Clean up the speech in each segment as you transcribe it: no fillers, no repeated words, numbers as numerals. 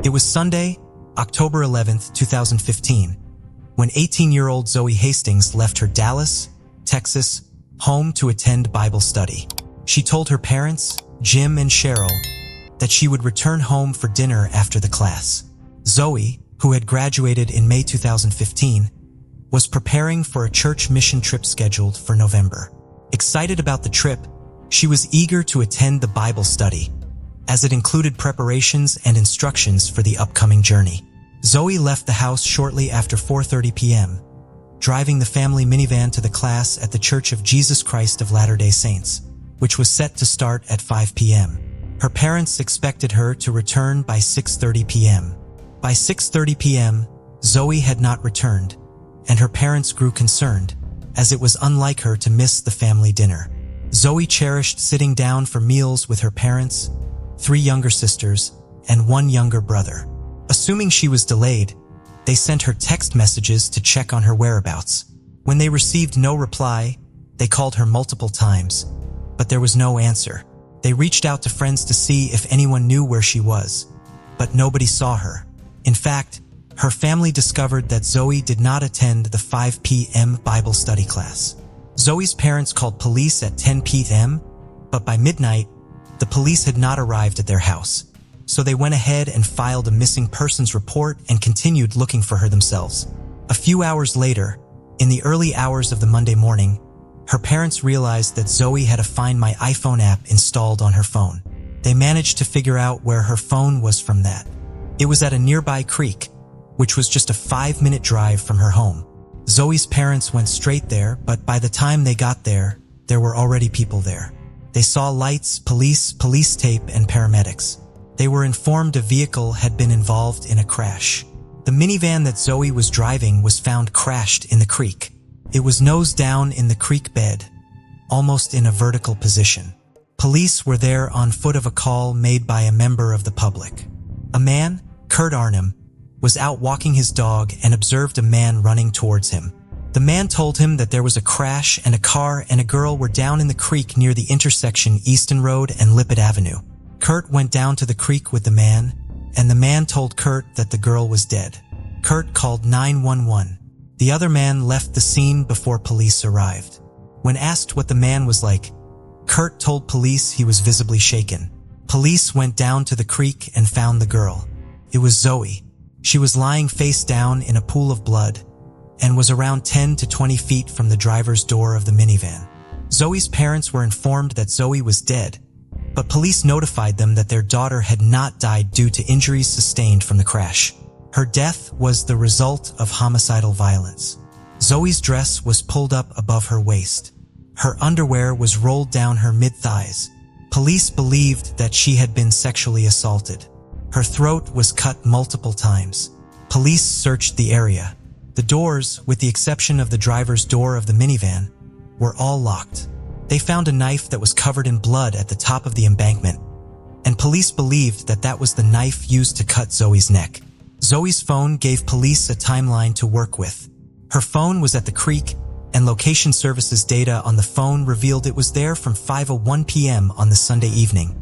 It was Sunday, October 11th, 2015, when 18-year-old Zoe Hastings left her Dallas, Texas, home to attend Bible study. She told her parents, Jim and Cheryl, that she would return home for dinner after the class. Zoe, who had graduated in May 2015, was preparing for a church mission trip scheduled for November. Excited about the trip, she was eager to attend the Bible study, as it included preparations and instructions for the upcoming journey. Zoe left the house shortly after 4:30 p.m., driving the family minivan to the class at the Church of Jesus Christ of Latter-day Saints, which was set to start at 5 p.m. Her parents expected her to return by 6:30 p.m. By 6:30 p.m., Zoe had not returned, and her parents grew concerned, as it was unlike her to miss the family dinner. Zoe cherished sitting down for meals with her parents, 3 younger sisters, and 1 younger brother. Assuming she was delayed, they sent her text messages to check on her whereabouts. When they received no reply, they called her multiple times, but there was no answer. They reached out to friends to see if anyone knew where she was, but nobody saw her. In fact, her family discovered that Zoe did not attend the 5 p.m. Bible study class. Zoe's parents called police at 10 p.m., but by midnight, the police had not arrived at their house. So they went ahead and filed a missing persons report and continued looking for her themselves. A few hours later, in the early hours of the Monday morning, her parents realized that Zoe had a Find My iPhone app installed on her phone. They managed to figure out where her phone was from that. It was at a nearby creek, which was just a 5-minute drive from her home. Zoe's parents went straight there, but by the time they got there were already people there. They saw lights, police tape, and paramedics. They were informed a vehicle had been involved in a crash. The minivan that Zoe was driving was found crashed in the creek. It was nose down in the creek bed, almost in a vertical position. Police were there on foot of a call made by a member of the public. A man, Kurt Arnhem, was out walking his dog and observed a man running towards him. The man told him that there was a crash and a car and a girl were down in the creek near the intersection Easton Road and Lippett Avenue. Kurt went down to the creek with the man, and the man told Kurt that the girl was dead. Kurt called 911. The other man left the scene before police arrived. When asked what the man was like, Kurt told police he was visibly shaken. Police went down to the creek and found the girl. It was Zoe. She was lying face down in a pool of blood and was around 10 to 20 feet from the driver's door of the minivan. Zoe's parents were informed that Zoe was dead, but police notified them that their daughter had not died due to injuries sustained from the crash. Her death was the result of homicidal violence. Zoe's dress was pulled up above her waist. Her underwear was rolled down her mid-thighs. Police believed that she had been sexually assaulted. Her throat was cut multiple times. Police searched the area. The doors, with the exception of the driver's door of the minivan, were all locked. They found a knife that was covered in blood at the top of the embankment, and police believed that that was the knife used to cut Zoe's neck. Zoe's phone gave police a timeline to work with. Her phone was at the creek, and location services data on the phone revealed it was there from 5:01 p.m. on the Sunday evening,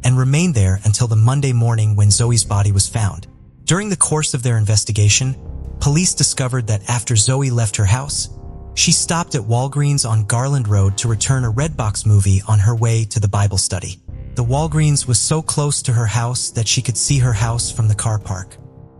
and remained there until the Monday morning when Zoe's body was found. During the course of their investigation, police discovered that after Zoe left her house, she stopped at Walgreens on Garland Road to return a Redbox movie on her way to the Bible study. The Walgreens was so close to her house that she could see her house from the car park.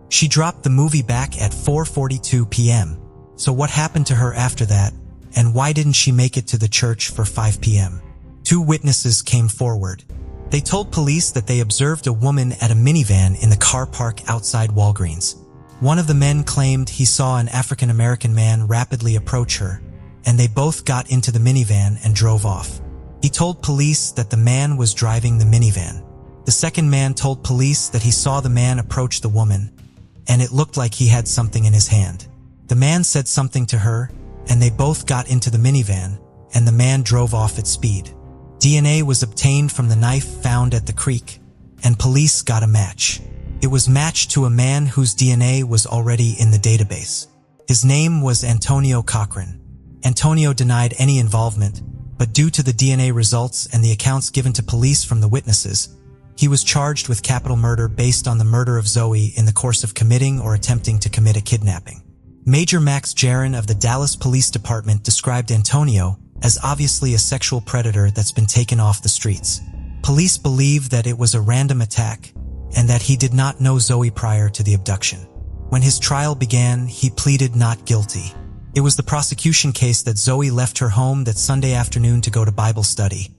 She dropped the movie back at 4:42 p.m. So what happened to her after that, and why didn't she make it to the church for 5 p.m.? 2 witnesses came forward. They told police that they observed a woman at a minivan in the car park outside Walgreens. One of the men claimed he saw an African-American man rapidly approach her, and they both got into the minivan and drove off. He told police that the man was driving the minivan. The second man told police that he saw the man approach the woman, and it looked like he had something in his hand. The man said something to her, and they both got into the minivan, and the man drove off at speed. DNA was obtained from the knife found at the creek, and police got a match. It was matched to a man whose DNA was already in the database. His name was Antonio Cochran. Antonio denied any involvement, but due to the DNA results and the accounts given to police from the witnesses, He was charged with capital murder based on the murder of Zoe in the course of committing or attempting to commit a kidnapping. Major Max Jaron of the Dallas Police Department described Antonio as obviously a sexual predator that's been taken off the streets. Police believe that it was a random attack and that he did not know Zoe prior to the abduction. When his trial began, he pleaded not guilty. It was the prosecution case that Zoe left her home that Sunday afternoon to go to Bible study.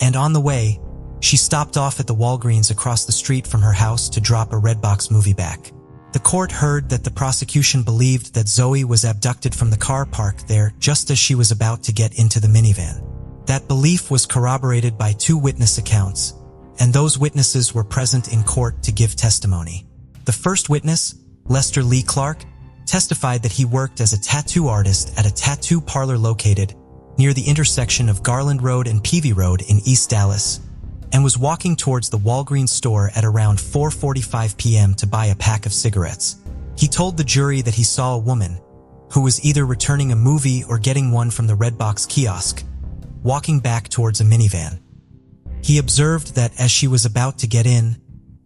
And on the way, she stopped off at the Walgreens across the street from her house to drop a Redbox movie back. The court heard that the prosecution believed that Zoe was abducted from the car parked there just as she was about to get into the minivan. That belief was corroborated by 2 witness accounts, and those witnesses were present in court to give testimony. The first witness, Lester Lee Clark, testified that he worked as a tattoo artist at a tattoo parlor located near the intersection of Garland Road and Peavy Road in East Dallas, and was walking towards the Walgreens store at around 4:45 p.m. to buy a pack of cigarettes. He told the jury that he saw a woman, who was either returning a movie or getting one from the Redbox kiosk, walking back towards a minivan. He observed that as she was about to get in,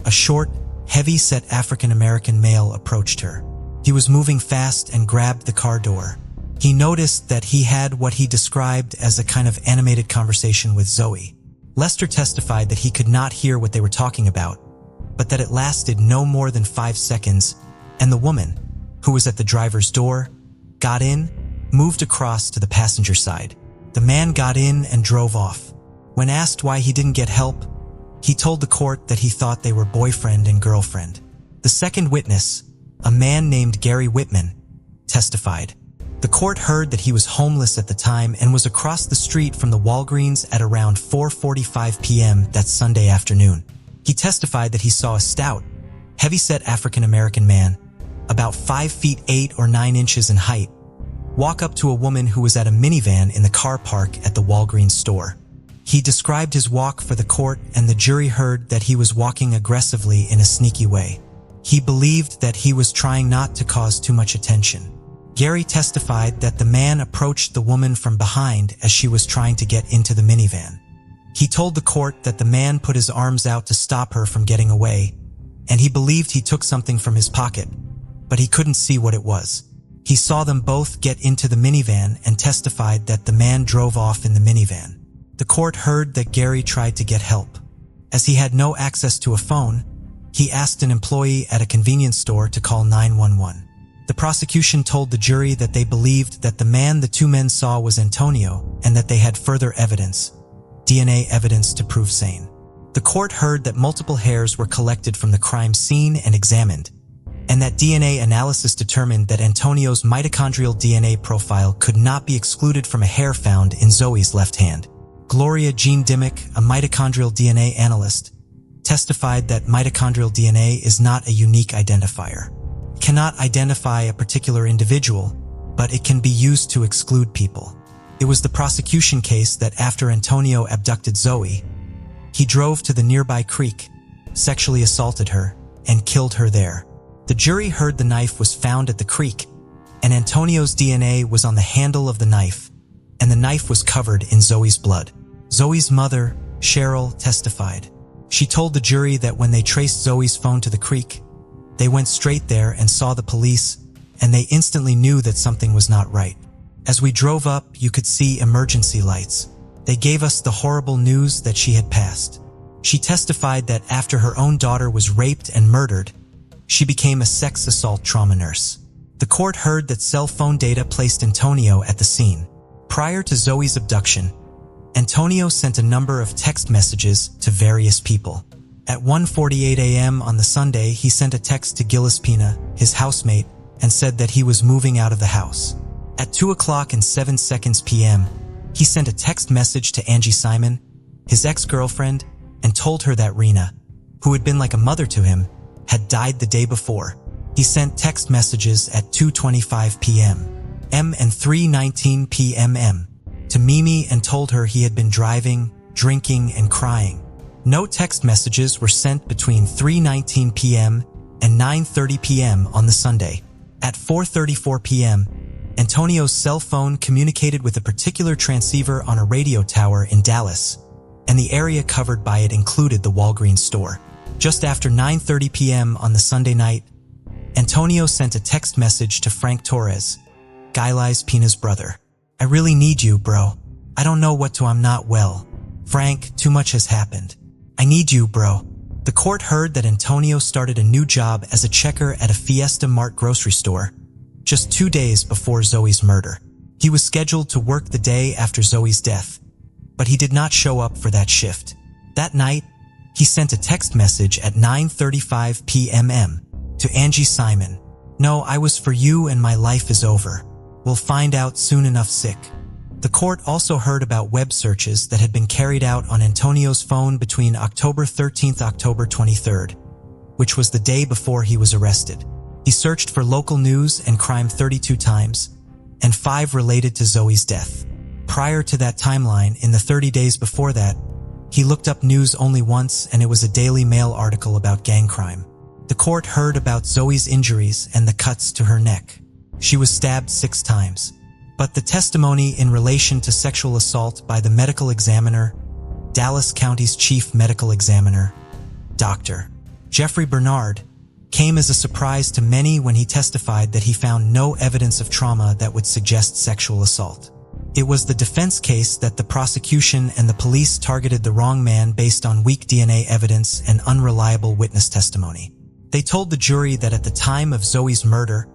a short, heavy-set African-American male approached her. He was moving fast and grabbed the car door. He noticed that he had what he described as a kind of animated conversation with Zoe. Lester testified that he could not hear what they were talking about, but that it lasted no more than 5 seconds, and the woman, who was at the driver's door, got in, moved across to the passenger side. The man got in and drove off. When asked why he didn't get help, he told the court that he thought they were boyfriend and girlfriend. The second witness, a man named Gary Whitman, testified. The court heard that he was homeless at the time and was across the street from the Walgreens at around 4:45 p.m. that Sunday afternoon. He testified that he saw a stout, heavy-set African-American man, about 5 feet 8 or 9 inches in height, walk up to a woman who was at a minivan in the car park at the Walgreens store. He described his walk for the court, and the jury heard that he was walking aggressively in a sneaky way. He believed that he was trying not to cause too much attention. Gary testified that the man approached the woman from behind as she was trying to get into the minivan. He told the court that the man put his arms out to stop her from getting away, and he believed he took something from his pocket, but he couldn't see what it was. He saw them both get into the minivan and testified that the man drove off in the minivan. The court heard that Gary tried to get help. As he had no access to a phone, he asked an employee at a convenience store to call 911. The prosecution told the jury that they believed that the man the 2 men saw was Antonio and that they had further evidence, DNA evidence, to prove sane. The court heard that multiple hairs were collected from the crime scene and examined, and that DNA analysis determined that Antonio's mitochondrial DNA profile could not be excluded from a hair found in Zoe's left hand. Gloria Jean Dimmick, a mitochondrial DNA analyst, testified that mitochondrial DNA is not a unique identifier. It cannot identify a particular individual, but it can be used to exclude people. It was the prosecution case that after Antonio abducted Zoe, he drove to the nearby creek, sexually assaulted her, and killed her there. The jury heard the knife was found at the creek, and Antonio's DNA was on the handle of the knife, and the knife was covered in Zoe's blood. Zoe's mother, Cheryl, testified. She told the jury that when they traced Zoe's phone to the creek, they went straight there and saw the police, and they instantly knew that something was not right. As we drove up, you could see emergency lights. They gave us the horrible news that she had passed. She testified that after her own daughter was raped and murdered, she became a sex assault trauma nurse. The court heard that cell phone data placed Antonio at the scene. Prior to Zoe's abduction, Antonio sent a number of text messages to various people. At 1:48 a.m. on the Sunday, he sent a text to Gillis Pina, his housemate, and said that he was moving out of the house. At 2:07 p.m., he sent a text message to Angie Simon, his ex-girlfriend, and told her that Rena, who had been like a mother to him, had died the day before. He sent text messages at 2:25 p.m. and 3:19 p.m. to Mimi and told her he had been driving, drinking, and crying. No text messages were sent between 3:19 p.m. and 9:30 p.m. on the Sunday. At 4:34 p.m., Antonio's cell phone communicated with a particular transceiver on a radio tower in Dallas, and the area covered by it included the Walgreens store. Just after 9:30 p.m. on the Sunday night, Antonio sent a text message to Frank Torres, Guylies Pina's brother. "I really need you, bro. I don't know what to, I'm not well. Frank, too much has happened. I need you, bro." The court heard that Antonio started a new job as a checker at a Fiesta Mart grocery store, just 2 days before Zoe's murder. He was scheduled to work the day after Zoe's death, but he did not show up for that shift. That night, he sent a text message at 9:35 p.m. to Angie Simon. "No, I was for you and my life is over. We'll find out soon enough, sick." The court also heard about web searches that had been carried out on Antonio's phone between October 13th and October 23rd, which was the day before he was arrested. He searched for local news and crime 32 times, and 5 related to Zoe's death. Prior to that timeline, in the 30 days before that, he looked up news only once, and it was a Daily Mail article about gang crime. The court heard about Zoe's injuries and the cuts to her neck. She was stabbed 6 times. But the testimony in relation to sexual assault by the medical examiner, Dallas County's chief medical examiner, Dr. Jeffrey Bernard, came as a surprise to many when he testified that he found no evidence of trauma that would suggest sexual assault. It was the defense case that the prosecution and the police targeted the wrong man based on weak DNA evidence and unreliable witness testimony. They told the jury that at the time of Zoe's murder,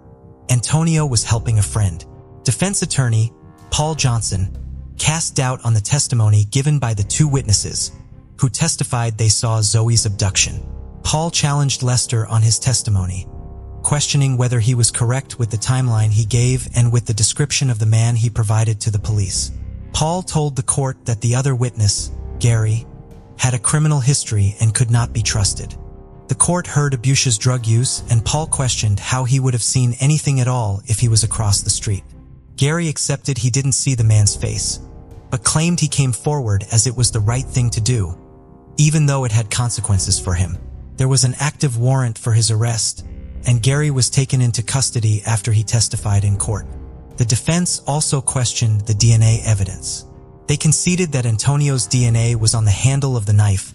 Antonio was helping a friend. Defense attorney Paul Johnson cast doubt on the testimony given by the 2 witnesses who testified they saw Zoe's abduction. Paul challenged Lester on his testimony, questioning whether he was correct with the timeline he gave and with the description of the man he provided to the police. Paul told the court that the other witness, Gary, had a criminal history and could not be trusted. The court heard Abusha's drug use, and Paul questioned how he would have seen anything at all if he was across the street. Gary accepted he didn't see the man's face, but claimed he came forward as it was the right thing to do, even though it had consequences for him. There was an active warrant for his arrest, and Gary was taken into custody after he testified in court. The defense also questioned the DNA evidence. They conceded that Antonio's DNA was on the handle of the knife,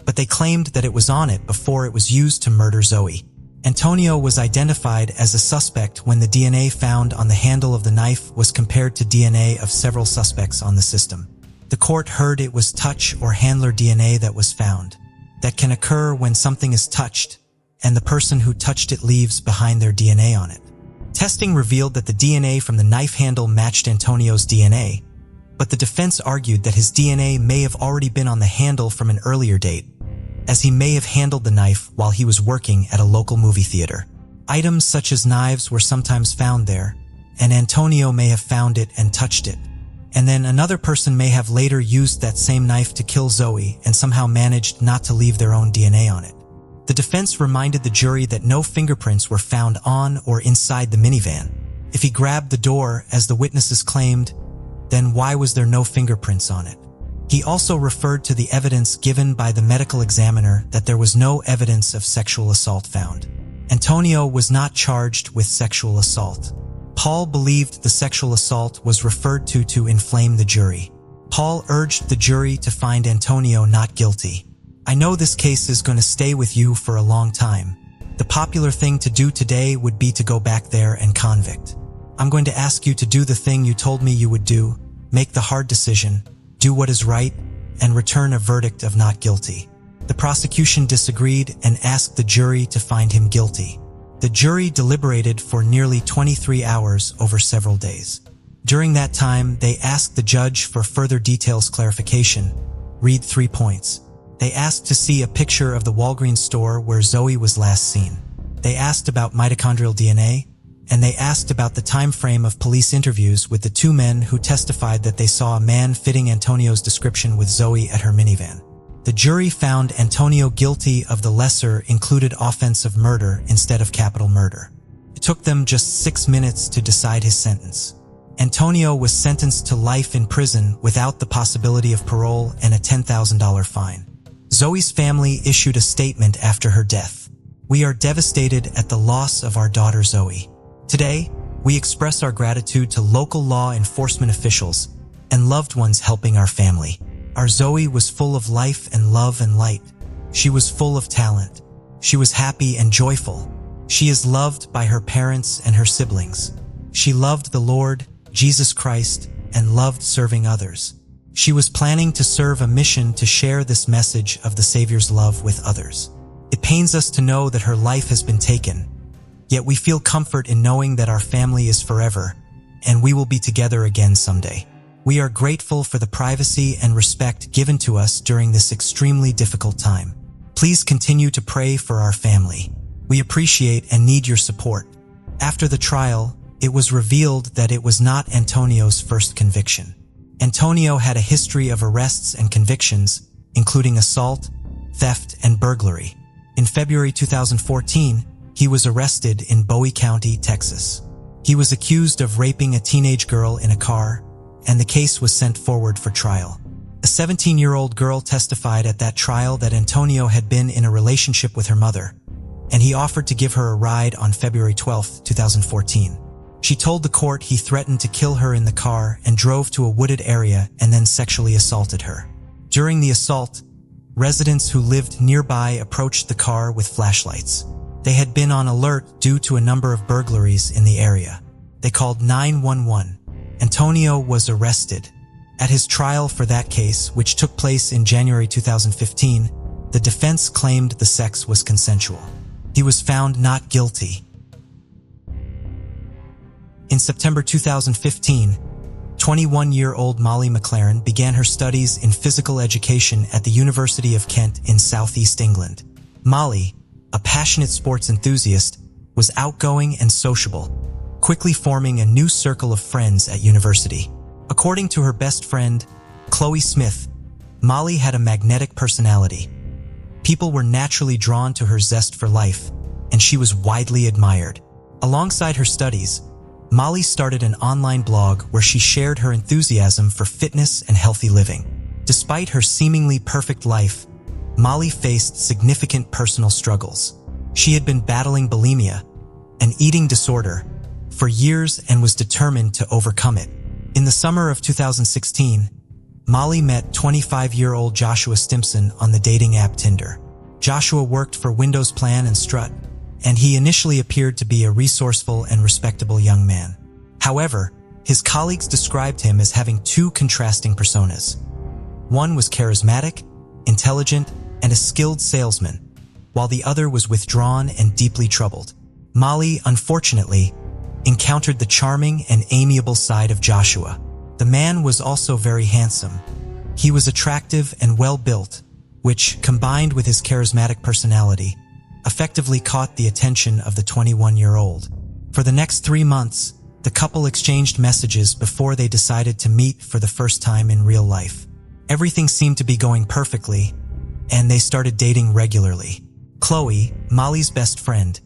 but they claimed that it was on it before it was used to murder Zoe. Antonio was identified as a suspect when the DNA found on the handle of the knife was compared to DNA of several suspects on the system. The court heard it was touch or handler DNA that was found. That can occur when something is touched, and the person who touched it leaves behind their DNA on it. Testing revealed that the DNA from the knife handle matched Antonio's DNA, but the defense argued that his DNA may have already been on the handle from an earlier date, as he may have handled the knife while he was working at a local movie theater. Items such as knives were sometimes found there, and Antonio may have found it and touched it. And then another person may have later used that same knife to kill Zoe and somehow managed not to leave their own DNA on it. The defense reminded the jury that no fingerprints were found on or inside the minivan. If he grabbed the door, as the witnesses claimed, then why was there no fingerprints on it? He also referred to the evidence given by the medical examiner that there was no evidence of sexual assault found. Antonio was not charged with sexual assault. Paul believed the sexual assault was referred to inflame the jury. Paul urged the jury to find Antonio not guilty. "I know this case is going to stay with you for a long time. The popular thing to do today would be to go back there and convict. I'm going to ask you to do the thing you told me you would do, make the hard decision, do what is right, and return a verdict of not guilty." The prosecution disagreed and asked the jury to find him guilty. The jury deliberated for nearly 23 hours over several days. During that time, they asked the judge for further details clarification. Read 3 points. They asked to see a picture of the Walgreens store where Zoe was last seen. They asked about mitochondrial DNA, and they asked about the time frame of police interviews with the 2 men who testified that they saw a man fitting Antonio's description with Zoe at her minivan. The jury found Antonio guilty of the lesser included offense of murder instead of capital murder. It took them just 6 minutes to decide his sentence. Antonio was sentenced to life in prison without the possibility of parole and a $10,000 fine. Zoe's family issued a statement after her death. "We are devastated at the loss of our daughter Zoe. Today, we express our gratitude to local law enforcement officials and loved ones helping our family. Our Zoe was full of life and love and light. She was full of talent. She was happy and joyful. She is loved by her parents and her siblings. She loved the Lord, Jesus Christ, and loved serving others. She was planning to serve a mission to share this message of the Savior's love with others. It pains us to know that her life has been taken, yet we feel comfort in knowing that our family is forever, and we will be together again someday. We are grateful for the privacy and respect given to us during this extremely difficult time. Please continue to pray for our family. We appreciate and need your support. After the trial, it was revealed that it was not Antonio's first conviction. Antonio had a history of arrests and convictions, including assault, theft, and burglary. In February 2014, he was arrested in Bowie County, Texas. He was accused of raping a teenage girl in a car, and the case was sent forward for trial. A 17-year-old girl testified at that trial that Antonio had been in a relationship with her mother, and he offered to give her a ride on February 12, 2014. She told the court he threatened to kill her in the car and drove to a wooded area and then sexually assaulted her. During the assault, residents who lived nearby approached the car with flashlights. They had been on alert due to a number of burglaries in the area. They called 911. Antonio was arrested. At his trial for that case, which took place in January 2015, the defense claimed the sex was consensual. He was found not guilty. In September 2015, 21-year-old Molly McLaren began her studies in physical education at the University of Kent in southeast England. Molly, a passionate sports enthusiast, was outgoing and sociable, quickly forming a new circle of friends at university. According to her best friend, Chloe Smith, Molly had a magnetic personality. People were naturally drawn to her zest for life, and she was widely admired. Alongside her studies, Molly started an online blog where she shared her enthusiasm for fitness and healthy living. Despite her seemingly perfect life, Molly faced significant personal struggles. She had been battling bulimia, an eating disorder, for years and was determined to overcome it. In the summer of 2016, Molly met 25-year-old Joshua Stimpson on the dating app Tinder. Joshua worked for Windows Plan and Strut, and he initially appeared to be a resourceful and respectable young man. However, his colleagues described him as having two contrasting personas. One was charismatic, intelligent, and a skilled salesman, while the other was withdrawn and deeply troubled. Molly, unfortunately, encountered the charming and amiable side of Joshua. The man was also very handsome. He was attractive and well-built, which, combined with his charismatic personality, effectively caught the attention of the 21-year-old. For the next 3 months, the couple exchanged messages before they decided to meet for the first time in real life. Everything seemed to be going perfectly, and they started dating regularly. Chloe, Molly's best friend,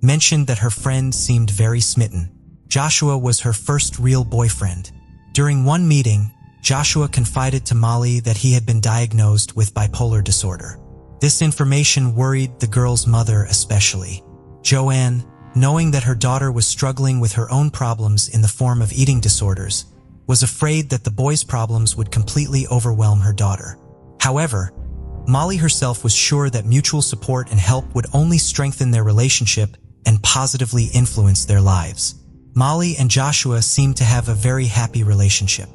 mentioned that her friend seemed very smitten. Joshua was her first real boyfriend. During one meeting, Joshua confided to Molly that he had been diagnosed with bipolar disorder. This information worried the girl's mother especially. Joanne, knowing that her daughter was struggling with her own problems in the form of eating disorders, was afraid that the boy's problems would completely overwhelm her daughter. However, Molly herself was sure that mutual support and help would only strengthen their relationship and positively influence their lives. Molly and Joshua seemed to have a very happy relationship.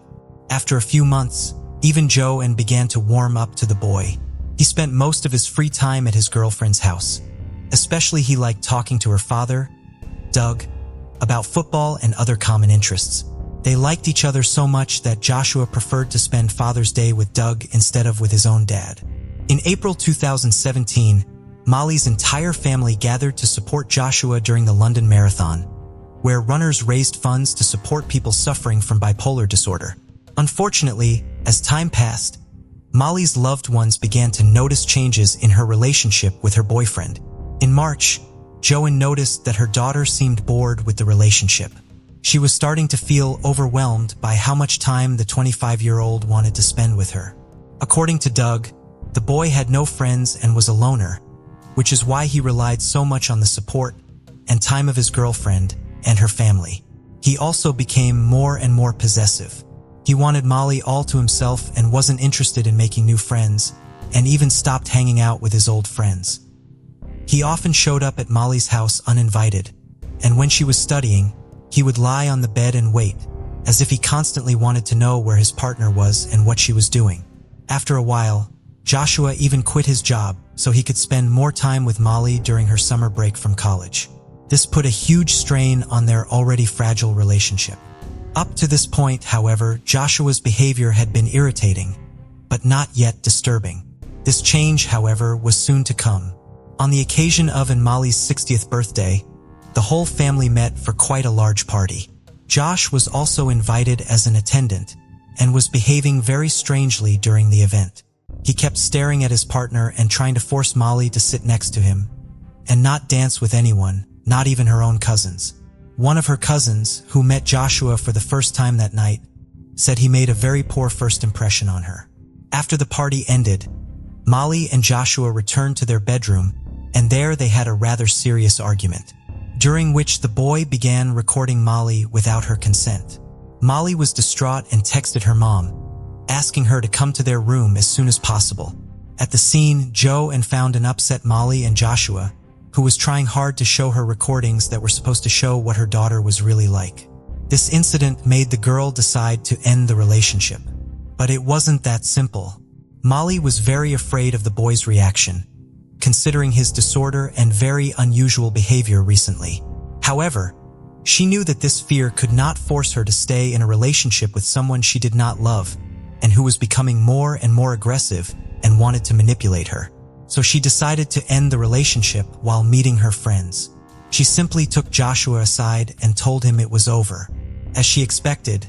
After a few months, even Joanne began to warm up to the boy. He spent most of his free time at his girlfriend's house. Especially he liked talking to her father, Doug, about football and other common interests. They liked each other so much that Joshua preferred to spend Father's Day with Doug instead of with his own dad. In April 2017, Molly's entire family gathered to support Joshua during the London Marathon, where runners raised funds to support people suffering from bipolar disorder. Unfortunately, as time passed, Molly's loved ones began to notice changes in her relationship with her boyfriend. In March, Joanne noticed that her daughter seemed bored with the relationship. She was starting to feel overwhelmed by how much time the 25-year-old wanted to spend with her. According to Doug, the boy had no friends and was a loner, which is why he relied so much on the support and time of his girlfriend and her family. He also became more and more possessive. He wanted Molly all to himself and wasn't interested in making new friends, and even stopped hanging out with his old friends. He often showed up at Molly's house uninvited, and when she was studying, he would lie on the bed and wait, as if he constantly wanted to know where his partner was and what she was doing. After a while, Joshua even quit his job so he could spend more time with Molly during her summer break from college. This put a huge strain on their already fragile relationship. Up to this point, however, Joshua's behavior had been irritating, but not yet disturbing. This change, however, was soon to come. On the occasion of Molly's 60th birthday, the whole family met for quite a large party. Josh was also invited as an attendant and was behaving very strangely during the event. He kept staring at his partner and trying to force Molly to sit next to him and not dance with anyone, not even her own cousins. One of her cousins, who met Joshua for the first time that night, said he made a very poor first impression on her. After the party ended, Molly and Joshua returned to their bedroom, and there they had a rather serious argument, during which the boy began recording Molly without her consent. Molly was distraught and texted her mom, asking her to come to their room as soon as possible. At the scene, Joe found an upset Molly and Joshua, who was trying hard to show her recordings that were supposed to show what her daughter was really like. This incident made the girl decide to end the relationship. But it wasn't that simple. Molly was very afraid of the boy's reaction, considering his disorder and very unusual behavior recently. However, she knew that this fear could not force her to stay in a relationship with someone she did not love and who was becoming more and more aggressive and wanted to manipulate her. So she decided to end the relationship while meeting her friends. She simply took Joshua aside and told him it was over. As she expected,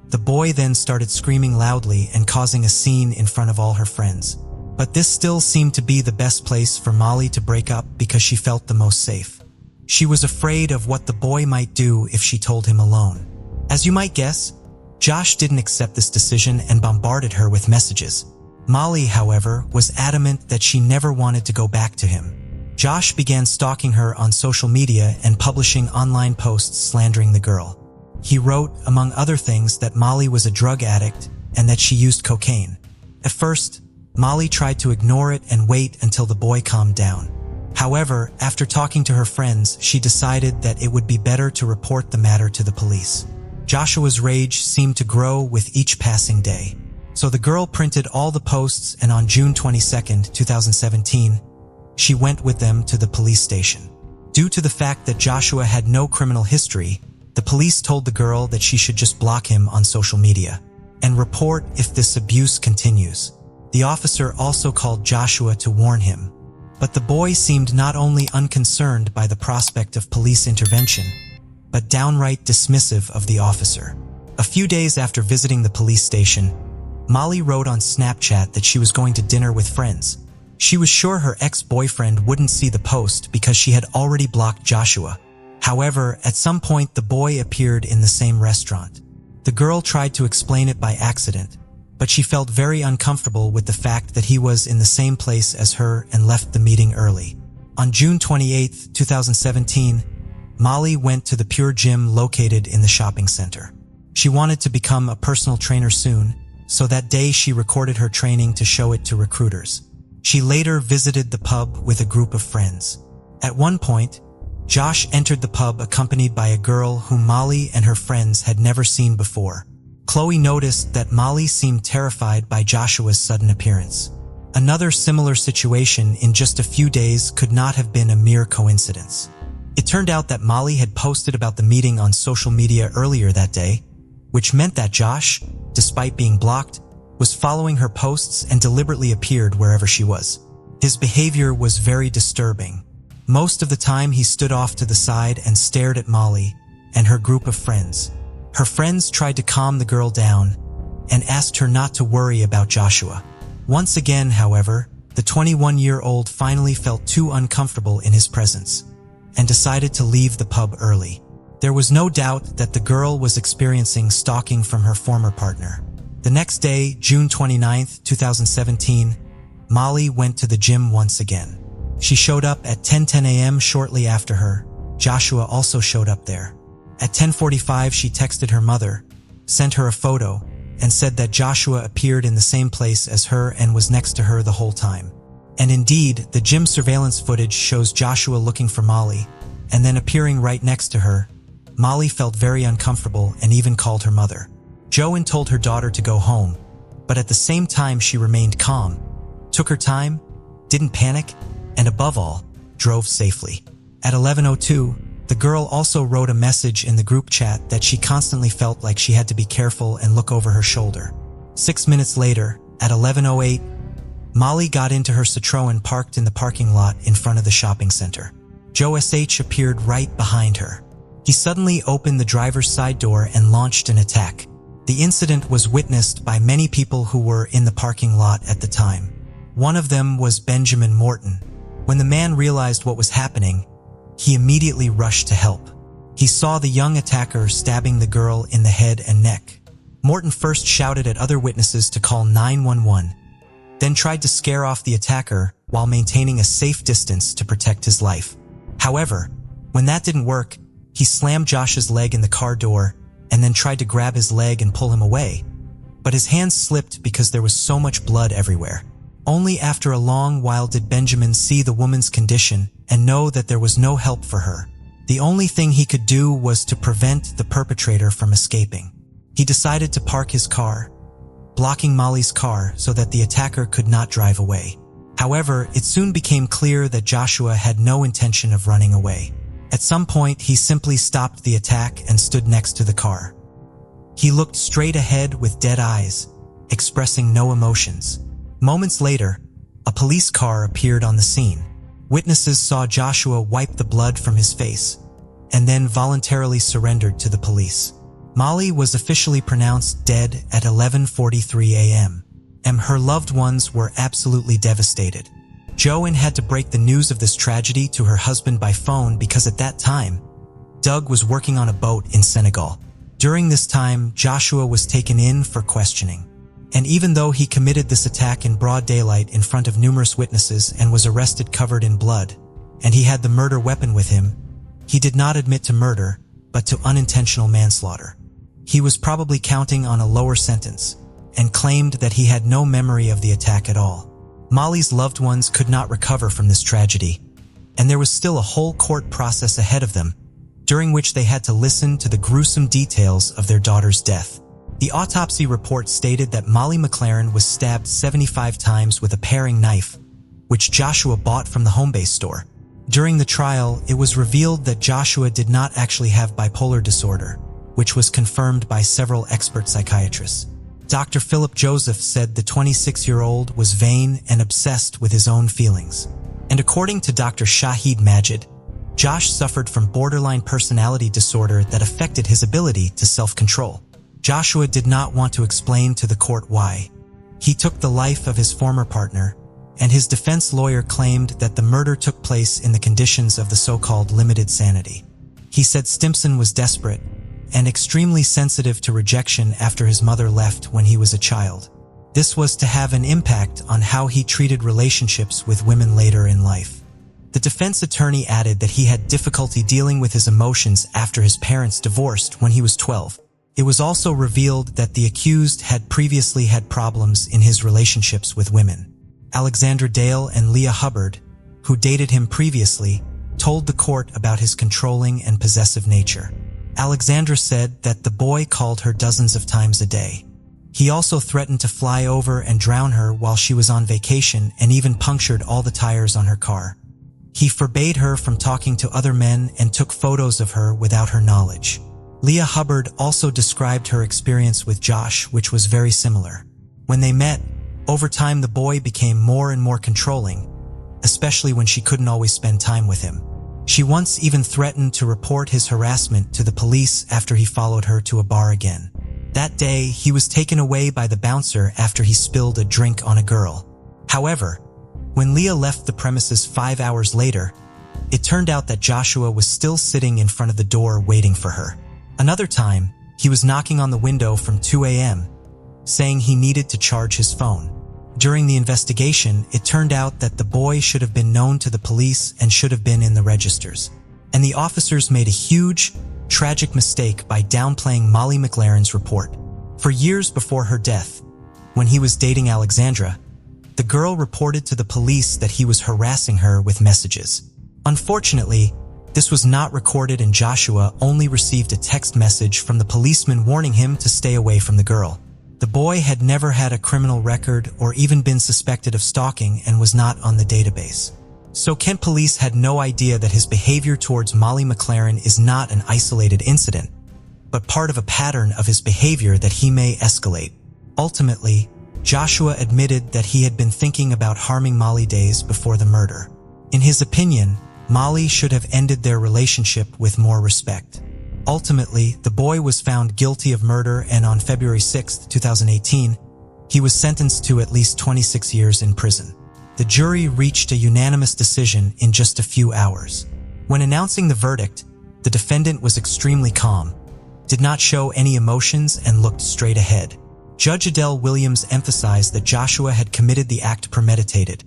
the boy then started screaming loudly and causing a scene in front of all her friends. But this still seemed to be the best place for Molly to break up because she felt the most safe. She was afraid of what the boy might do if she told him alone. As you might guess, Josh didn't accept this decision and bombarded her with messages. Molly, however, was adamant that she never wanted to go back to him. Josh began stalking her on social media and publishing online posts slandering the girl. He wrote, among other things, that Molly was a drug addict and that she used cocaine. At first, Molly tried to ignore it and wait until the boy calmed down. However, after talking to her friends, she decided that it would be better to report the matter to the police. Joshua's rage seemed to grow with each passing day. So the girl printed all the posts, and on June 22, 2017, she went with them to the police station. Due to the fact that Joshua had no criminal history, the police told the girl that she should just block him on social media and report if this abuse continues. The officer also called Joshua to warn him, but the boy seemed not only unconcerned by the prospect of police intervention, but downright dismissive of the officer. A few days after visiting the police station, Molly wrote on Snapchat that she was going to dinner with friends. She was sure her ex-boyfriend wouldn't see the post because she had already blocked Joshua. However, at some point the boy appeared in the same restaurant. The girl tried to explain it by accident, but she felt very uncomfortable with the fact that he was in the same place as her and left the meeting early. On June 28, 2017, Molly went to the Pure Gym located in the shopping center. She wanted to become a personal trainer soon, so that day she recorded her training to show it to recruiters. She later visited the pub with a group of friends. At one point, Josh entered the pub accompanied by a girl whom Molly and her friends had never seen before. Chloe noticed that Molly seemed terrified by Joshua's sudden appearance. Another similar situation in just a few days could not have been a mere coincidence. It turned out that Molly had posted about the meeting on social media earlier that day, which meant that Josh, despite being blocked, was following her posts and deliberately appeared wherever she was. His behavior was very disturbing. Most of the time he stood off to the side and stared at Molly and her group of friends. Her friends tried to calm the girl down and asked her not to worry about Joshua. Once again, however, the 21-year-old finally felt too uncomfortable in his presence and decided to leave the pub early. There was no doubt that the girl was experiencing stalking from her former partner. The next day, June 29, 2017, Molly went to the gym once again. She showed up at 10:10 a.m. Shortly after her, Joshua also showed up there. At 10:45, she texted her mother, sent her a photo, and said that Joshua appeared in the same place as her and was next to her the whole time. And indeed, the gym surveillance footage shows Joshua looking for Molly, and then appearing right next to her. Molly felt very uncomfortable and even called her mother. Joanne told her daughter to go home, but at the same time she remained calm, took her time, didn't panic, and above all, drove safely. At 11:02, the girl also wrote a message in the group chat that she constantly felt like she had to be careful and look over her shoulder. 6 minutes later, at 11:08, Molly got into her Citroen parked in the parking lot in front of the shopping center. Joe SH appeared right behind her. He suddenly opened the driver's side door and launched an attack. The incident was witnessed by many people who were in the parking lot at the time. One of them was Benjamin Morton. When the man realized what was happening, he immediately rushed to help. He saw the young attacker stabbing the girl in the head and neck. Morton first shouted at other witnesses to call 911, then tried to scare off the attacker while maintaining a safe distance to protect his life. However, when that didn't work, he slammed Josh's leg in the car door and then tried to grab his leg and pull him away. But his hands slipped because there was so much blood everywhere. Only after a long while did Benjamin see the woman's condition and know that there was no help for her. The only thing he could do was to prevent the perpetrator from escaping. He decided to park his car, blocking Molly's car so that the attacker could not drive away. However, it soon became clear that Joshua had no intention of running away. At some point, he simply stopped the attack and stood next to the car. He looked straight ahead with dead eyes, expressing no emotions. Moments later, a police car appeared on the scene. Witnesses saw Joshua wipe the blood from his face and then voluntarily surrendered to the police. Molly was officially pronounced dead at 11:43 a.m. and her loved ones were absolutely devastated. Joanne had to break the news of this tragedy to her husband by phone because at that time, Doug was working on a boat in Senegal. During this time, Joshua was taken in for questioning. And even though he committed this attack in broad daylight in front of numerous witnesses and was arrested covered in blood, and he had the murder weapon with him, he did not admit to murder, but to unintentional manslaughter. He was probably counting on a lower sentence and claimed that he had no memory of the attack at all. Molly's loved ones could not recover from this tragedy, and there was still a whole court process ahead of them, during which they had to listen to the gruesome details of their daughter's death. The autopsy report stated that Molly McLaren was stabbed 75 times with a paring knife, which Joshua bought from the Homebase store. During the trial, it was revealed that Joshua did not actually have bipolar disorder, which was confirmed by several expert psychiatrists. Dr. Philip Joseph said the 26-year-old was vain and obsessed with his own feelings. And according to Dr. Shahid Majid, Josh suffered from borderline personality disorder that affected his ability to self-control. Joshua did not want to explain to the court why. He took the life of his former partner, and his defense lawyer claimed that the murder took place in the conditions of the so-called limited sanity. He said Stimpson was desperate and extremely sensitive to rejection after his mother left when he was a child. This was to have an impact on how he treated relationships with women later in life. The defense attorney added that he had difficulty dealing with his emotions after his parents divorced when he was 12. It was also revealed that the accused had previously had problems in his relationships with women. Alexandra Dale and Leah Hubbard, who dated him previously, told the court about his controlling and possessive nature. Alexandra said that the boy called her dozens of times a day. He also threatened to fly over and drown her while she was on vacation and even punctured all the tires on her car. He forbade her from talking to other men and took photos of her without her knowledge. Leah Hubbard also described her experience with Josh, which was very similar. When they met, over time the boy became more and more controlling, especially when she couldn't always spend time with him. She once even threatened to report his harassment to the police after he followed her to a bar again. That day, he was taken away by the bouncer after he spilled a drink on a girl. However, when Leah left the premises 5 hours later, it turned out that Joshua was still sitting in front of the door waiting for her. Another time, he was knocking on the window from 2 a.m., saying he needed to charge his phone. During the investigation, it turned out that the boy should have been known to the police and should have been in the registers. And the officers made a huge, tragic mistake by downplaying Molly McLaren's report. For years before her death, when he was dating Alexandra, the girl reported to the police that he was harassing her with messages. Unfortunately, this was not recorded and Joshua only received a text message from the policeman warning him to stay away from the girl. The boy had never had a criminal record or even been suspected of stalking and was not on the database. So Kent police had no idea that his behavior towards Molly McLaren is not an isolated incident, but part of a pattern of his behavior that he may escalate. Ultimately, Joshua admitted that he had been thinking about harming Molly days before the murder. In his opinion, Molly should have ended their relationship with more respect. Ultimately, the boy was found guilty of murder, and on February 6, 2018, he was sentenced to at least 26 years in prison. The jury reached a unanimous decision in just a few hours. When announcing the verdict, the defendant was extremely calm, did not show any emotions, and looked straight ahead. Judge Adele Williams emphasized that Joshua had committed the act premeditated,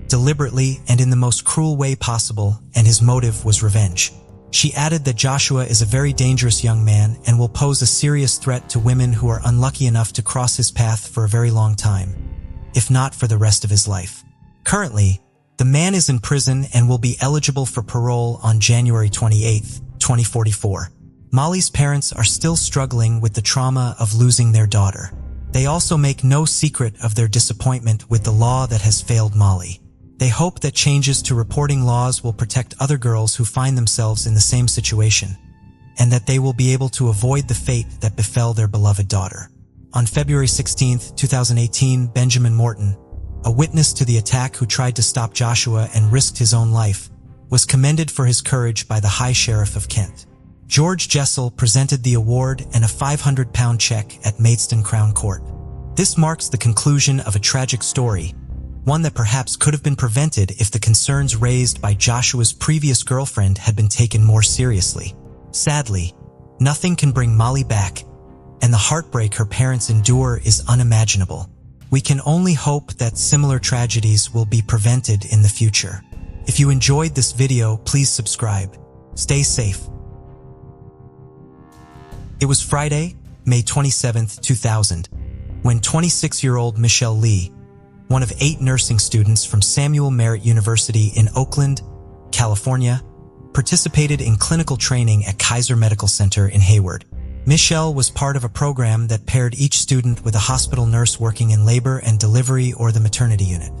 deliberately and in the most cruel way possible, and his motive was revenge. She added that Joshua is a very dangerous young man and will pose a serious threat to women who are unlucky enough to cross his path for a very long time, if not for the rest of his life. Currently, the man is in prison and will be eligible for parole on January 28, 2044. Molly's parents are still struggling with the trauma of losing their daughter. They also make no secret of their disappointment with the law that has failed Molly. They hope that changes to reporting laws will protect other girls who find themselves in the same situation, and that they will be able to avoid the fate that befell their beloved daughter. On February 16, 2018, Benjamin Morton, a witness to the attack who tried to stop Joshua and risked his own life, was commended for his courage by the High Sheriff of Kent. George Jessel presented the award and a £500 check at Maidstone Crown Court. This marks the conclusion of a tragic story, one that perhaps could have been prevented if the concerns raised by Joshua's previous girlfriend had been taken more seriously. Sadly, nothing can bring Molly back, and the heartbreak her parents endure is unimaginable. We can only hope that similar tragedies will be prevented in the future. If you enjoyed this video, please subscribe. Stay safe. It was Friday, May 27, 2000, when 26-year-old Michelle Lee, one of 8 nursing students from Samuel Merritt University in Oakland, California, participated in clinical training at Kaiser Medical Center in Hayward. Michelle was part of a program that paired each student with a hospital nurse working in labor and delivery or the maternity unit.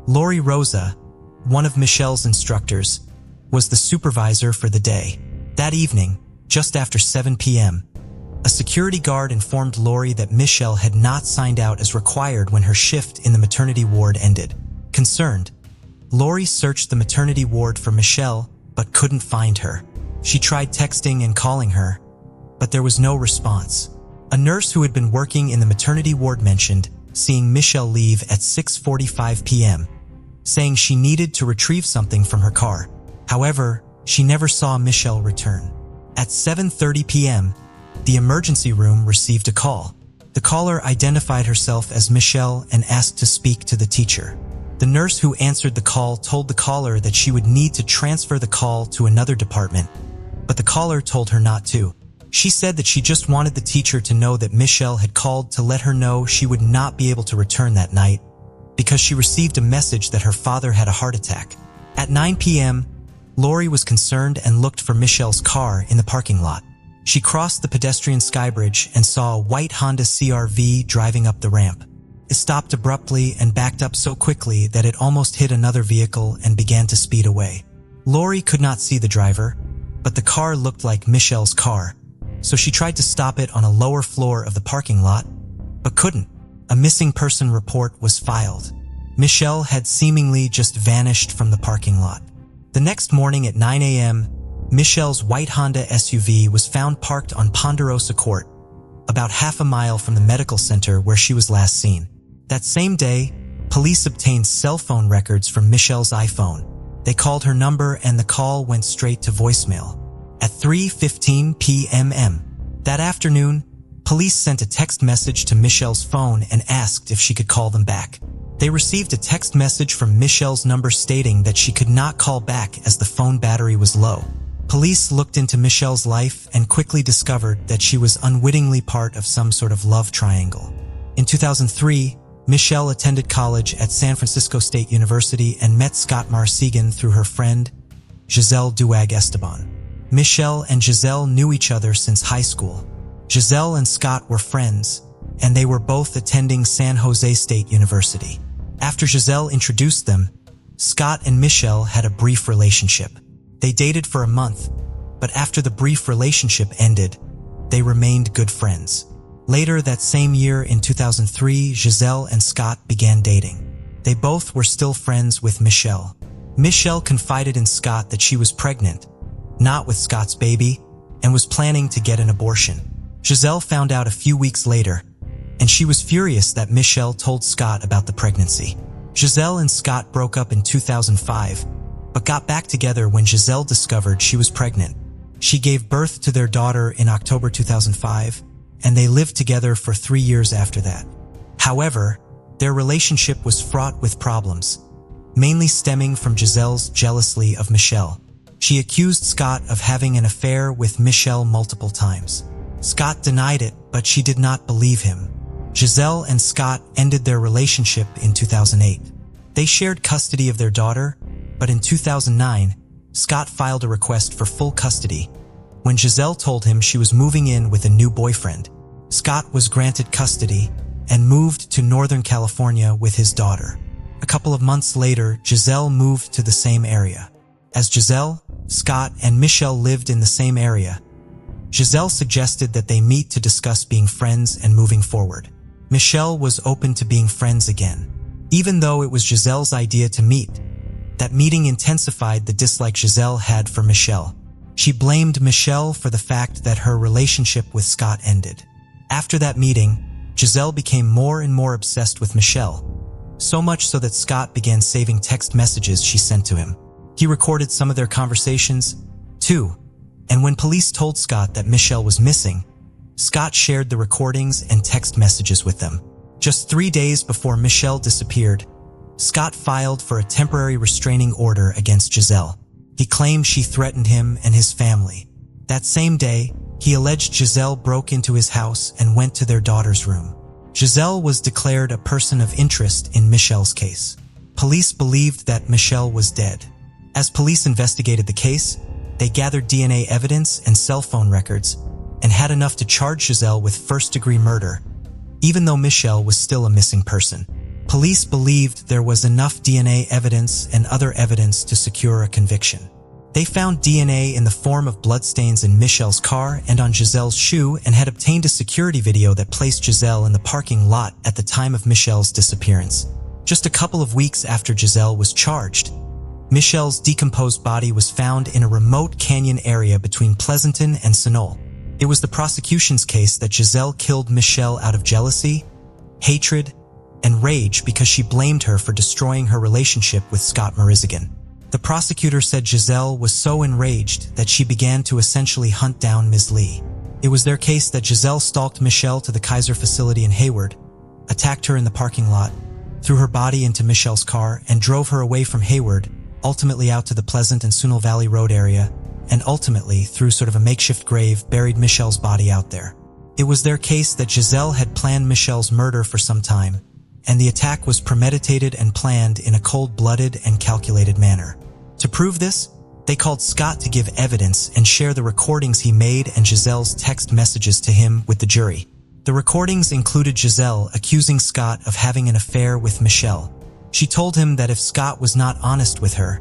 Lori Rosa, one of Michelle's instructors, was the supervisor for the day. That evening, just after 7 p.m., a security guard informed Lori that Michelle had not signed out as required when her shift in the maternity ward ended. Concerned, Lori searched the maternity ward for Michelle but couldn't find her. She tried texting and calling her, but there was no response. A nurse who had been working in the maternity ward mentioned seeing Michelle leave at 6:45 p.m., saying she needed to retrieve something from her car. However, she never saw Michelle return. At 7:30 p.m., the emergency room received a call. The caller identified herself as Michelle and asked to speak to the teacher. The nurse who answered the call told the caller that she would need to transfer the call to another department, but the caller told her not to. She said that she just wanted the teacher to know that Michelle had called to let her know she would not be able to return that night because she received a message that her father had a heart attack. At 9 p.m., Lori was concerned and looked for Michelle's car in the parking lot. She crossed the pedestrian skybridge and saw a white Honda CR-V driving up the ramp. It stopped abruptly and backed up so quickly that it almost hit another vehicle and began to speed away. Lori could not see the driver, but the car looked like Michelle's car, so she tried to stop it on a lower floor of the parking lot, but couldn't. A missing person report was filed. Michelle had seemingly just vanished from the parking lot. The next morning at 9 a.m., Michelle's white Honda SUV was found parked on Ponderosa Court, about half a mile from the medical center where she was last seen. That same day, police obtained cell phone records from Michelle's iPhone. They called her number and the call went straight to voicemail. At 3:15 p.m. that afternoon, police sent a text message to Michelle's phone and asked if she could call them back. They received a text message from Michelle's number stating that she could not call back as the phone battery was low. Police looked into Michelle's life and quickly discovered that she was unwittingly part of some sort of love triangle. In 2003, Michelle attended college at San Francisco State University and met Scott Marasigan through her friend, Giselle Duag Esteban. Michelle and Giselle knew each other since high school. Giselle and Scott were friends, and they were both attending San Jose State University. After Giselle introduced them, Scott and Michelle had a brief relationship. They dated for a month, but after the brief relationship ended, they remained good friends. Later that same year in 2003, Giselle and Scott began dating. They both were still friends with Michelle. Michelle confided in Scott that she was pregnant, not with Scott's baby, and was planning to get an abortion. Giselle found out a few weeks later, and she was furious that Michelle told Scott about the pregnancy. Giselle and Scott broke up in 2005, but got back together when Giselle discovered she was pregnant. She gave birth to their daughter in October 2005, and they lived together for 3 years after that. However, their relationship was fraught with problems, mainly stemming from Giselle's jealousy of Michelle. She accused Scott of having an affair with Michelle multiple times. Scott denied it, but she did not believe him. Giselle and Scott ended their relationship in 2008. They shared custody of their daughter, but in 2009, Scott filed a request for full custody. When Giselle told him she was moving in with a new boyfriend, Scott was granted custody and moved to Northern California with his daughter. A couple of months later, Giselle moved to the same area. As Giselle, Scott, and Michelle lived in the same area, Giselle suggested that they meet to discuss being friends and moving forward. Michelle was open to being friends again. Even though it was Giselle's idea to meet, that meeting intensified the dislike Giselle had for Michelle. She blamed Michelle for the fact that her relationship with Scott ended. After that meeting, Giselle became more and more obsessed with Michelle, so much so that Scott began saving text messages she sent to him. He recorded some of their conversations, too, and when police told Scott that Michelle was missing, Scott shared the recordings and text messages with them. Just 3 days before Michelle disappeared, Scott filed for a temporary restraining order against Giselle. He claimed she threatened him and his family. That same day, he alleged Giselle broke into his house and went to their daughter's room. Giselle was declared a person of interest in Michelle's case. Police believed that Michelle was dead. As police investigated the case, they gathered DNA evidence and cell phone records and had enough to charge Giselle with first-degree murder, even though Michelle was still a missing person. Police believed there was enough DNA evidence and other evidence to secure a conviction. They found DNA in the form of bloodstains in Michelle's car and on Giselle's shoe and had obtained a security video that placed Giselle in the parking lot at the time of Michelle's disappearance. Just a couple of weeks after Giselle was charged, Michelle's decomposed body was found in a remote canyon area between Pleasanton and Sunol. It was the prosecution's case that Giselle killed Michelle out of jealousy, hatred, and rage because she blamed her for destroying her relationship with Scott Marasigan. The prosecutor said Giselle was so enraged that she began to essentially hunt down Ms. Lee. It was their case that Giselle stalked Michelle to the Kaiser facility in Hayward, attacked her in the parking lot, threw her body into Michelle's car, and drove her away from Hayward, ultimately out to the Pleasant and Sunol Valley Road area, and ultimately, through sort of a makeshift grave, buried Michelle's body out there. It was their case that Giselle had planned Michelle's murder for some time, and the attack was premeditated and planned in a cold-blooded and calculated manner. To prove this, they called Scott to give evidence and share the recordings he made and Giselle's text messages to him with the jury. The recordings included Giselle accusing Scott of having an affair with Michelle. She told him that if Scott was not honest with her,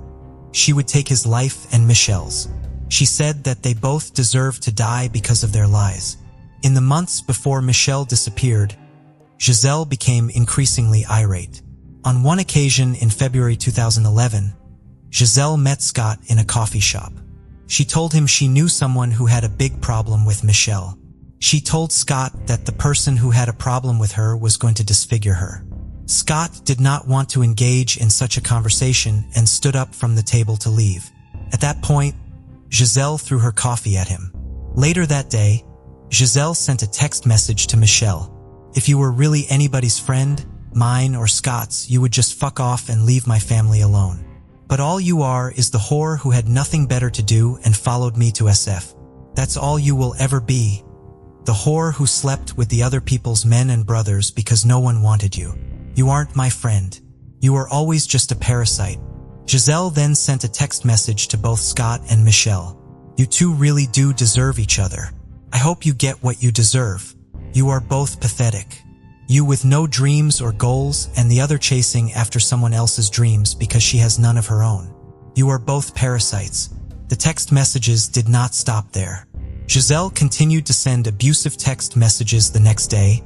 she would take his life and Michelle's. She said that they both deserved to die because of their lies. In the months before Michelle disappeared, Giselle became increasingly irate. On one occasion in February 2011, Giselle met Scott in a coffee shop. She told him she knew someone who had a big problem with Michelle. She told Scott that the person who had a problem with her was going to disfigure her. Scott did not want to engage in such a conversation and stood up from the table to leave. At that point, Giselle threw her coffee at him. Later that day, Giselle sent a text message to Michelle. "If you were really anybody's friend, mine or Scott's, you would just fuck off and leave my family alone." But all you are is the whore who had nothing better to do and followed me to SF. That's all you will ever be. The whore who slept with the other people's men and brothers because no one wanted you. You aren't my friend. You are always just a parasite. Giselle then sent a text message to both Scott and Michelle. You two really do deserve each other. I hope you get what you deserve. You are both pathetic. You with no dreams or goals and the other chasing after someone else's dreams because she has none of her own. You are both parasites. The text messages did not stop there. Giselle continued to send abusive text messages the next day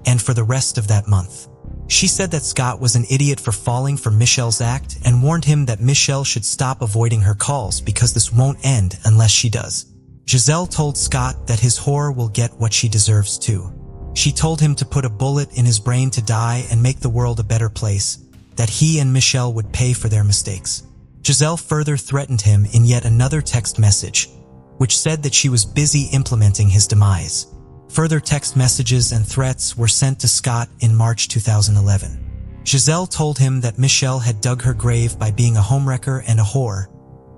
and for the rest of that month. She said that Scott was an idiot for falling for Michelle's act and warned him that Michelle should stop avoiding her calls because this won't end unless she does. Giselle told Scott that his whore will get what she deserves too. She told him to put a bullet in his brain to die and make the world a better place, that he and Michelle would pay for their mistakes. Giselle further threatened him in yet another text message, which said that she was busy implementing his demise. Further text messages and threats were sent to Scott in March 2011. Giselle told him that Michelle had dug her grave by being a homewrecker and a whore,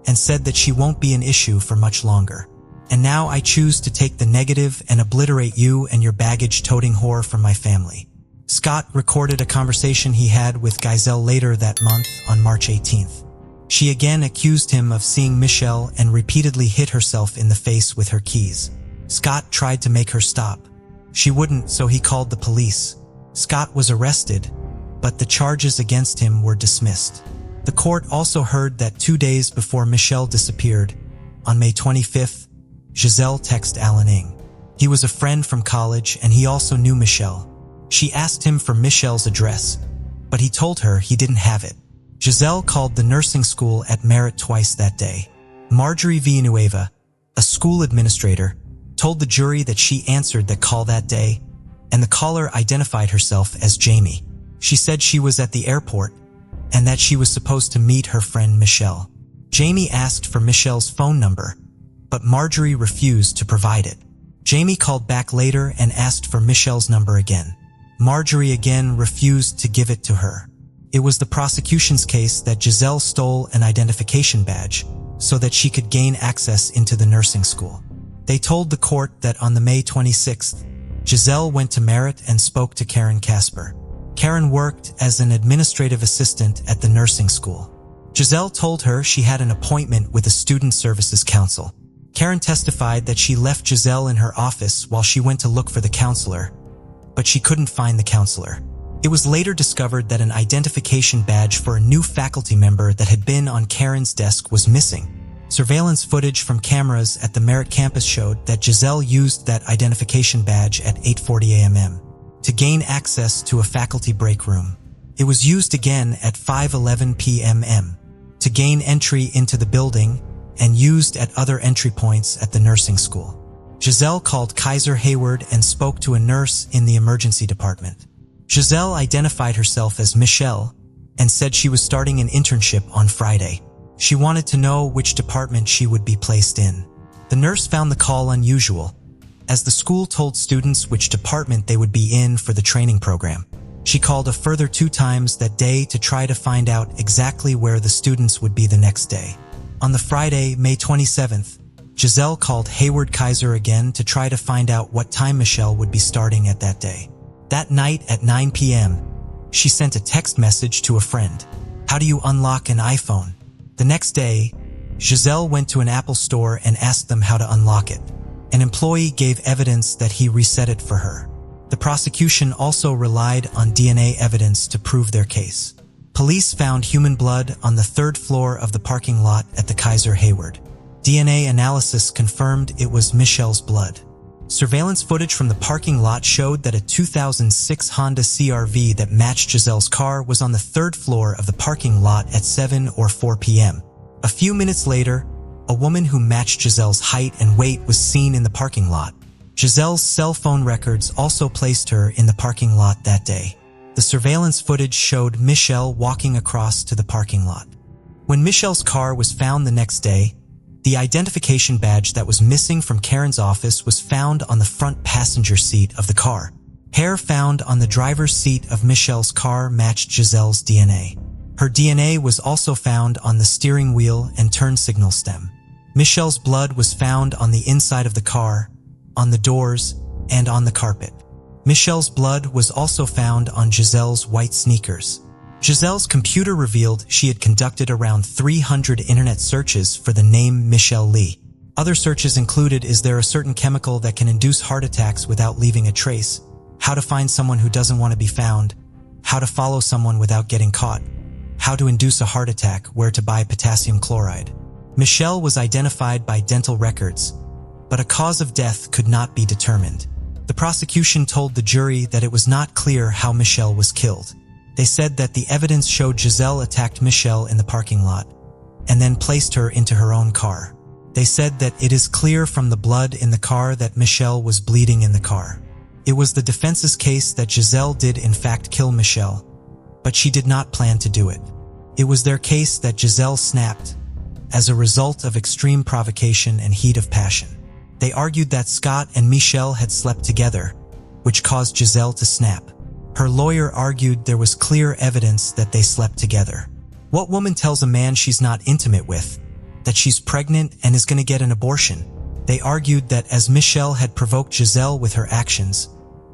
and said that she won't be an issue for much longer. And now I choose to take the negative and obliterate you and your baggage-toting whore from my family. Scott recorded a conversation he had with Giselle later that month on March 18th. She again accused him of seeing Michelle and repeatedly hit herself in the face with her keys. Scott tried to make her stop. She wouldn't, so he called the police. Scott was arrested, but the charges against him were dismissed. The court also heard that 2 days before Michelle disappeared, on May 25th, Giselle texted Alan Ng. He was a friend from college and he also knew Michelle. She asked him for Michelle's address, but he told her he didn't have it. Giselle called the nursing school at Merritt twice that day. Marjorie Villanueva, a school administrator, told the jury that she answered that call that day, and the caller identified herself as Jamie. She said she was at the airport and that she was supposed to meet her friend Michelle. Jamie asked for Michelle's phone number, but Marjorie refused to provide it. Jamie called back later and asked for Michelle's number again. Marjorie again refused to give it to her. It was the prosecution's case that Giselle stole an identification badge so that she could gain access into the nursing school. They told the court that on the May 26th, Giselle went to Merritt and spoke to Karen Casper. Karen worked as an administrative assistant at the nursing school. Giselle told her she had an appointment with the Student Services Council. Karen testified that she left Giselle in her office while she went to look for the counselor, but she couldn't find the counselor. It was later discovered that an identification badge for a new faculty member that had been on Karen's desk was missing. Surveillance footage from cameras at the Merritt campus showed that Giselle used that identification badge at 8:40 a.m. to gain access to a faculty break room. It was used again at 5:11 p.m. to gain entry into the building and used at other entry points at the nursing school. Giselle called Kaiser Hayward and spoke to a nurse in the emergency department. Giselle identified herself as Michelle and said she was starting an internship on Friday. She wanted to know which department she would be placed in. The nurse found the call unusual, as the school told students which department they would be in for the training program. She called a further 2 times that day to try to find out exactly where the students would be the next day. On the Friday, May 27th, Giselle called Hayward Kaiser again to try to find out what time Michelle would be starting at that day. That night at 9 p.m., she sent a text message to a friend. How do you unlock an iPhone? The next day, Giselle went to an Apple store and asked them how to unlock it. An employee gave evidence that he reset it for her. The prosecution also relied on DNA evidence to prove their case. Police found human blood on the 3rd floor of the parking lot at the Kaiser Hayward. DNA analysis confirmed it was Michelle's blood. Surveillance footage from the parking lot showed that a 2006 Honda CR-V that matched Giselle's car was on the 3rd floor of the parking lot at 7 or 4 p.m. A few minutes later, a woman who matched Giselle's height and weight was seen in the parking lot. Giselle's cell phone records also placed her in the parking lot that day. The surveillance footage showed Michelle walking across to the parking lot. When Michelle's car was found the next day, the identification badge that was missing from Karen's office was found on the front passenger seat of the car. Hair found on the driver's seat of Michelle's car matched Giselle's DNA. Her DNA was also found on the steering wheel and turn signal stem. Michelle's blood was found on the inside of the car, on the doors, and on the carpet. Michelle's blood was also found on Giselle's white sneakers. Giselle's computer revealed she had conducted around 300 internet searches for the name Michelle Lee. Other searches included: is there a certain chemical that can induce heart attacks without leaving a trace? How to find someone who doesn't want to be found? How to follow someone without getting caught? How to induce a heart attack? Where to buy potassium chloride? Michelle was identified by dental records, but a cause of death could not be determined. The prosecution told the jury that it was not clear how Michelle was killed. They said that the evidence showed Giselle attacked Michelle in the parking lot and then placed her into her own car. They said that it is clear from the blood in the car that Michelle was bleeding in the car. It was the defense's case that Giselle did in fact kill Michelle, but she did not plan to do it. It was their case that Giselle snapped as a result of extreme provocation and heat of passion. They argued that Scott and Michelle had slept together, which caused Giselle to snap. Her lawyer argued there was clear evidence that they slept together. What woman tells a man she's not intimate with that she's pregnant and is going to get an abortion? They argued that as Michelle had provoked Giselle with her actions,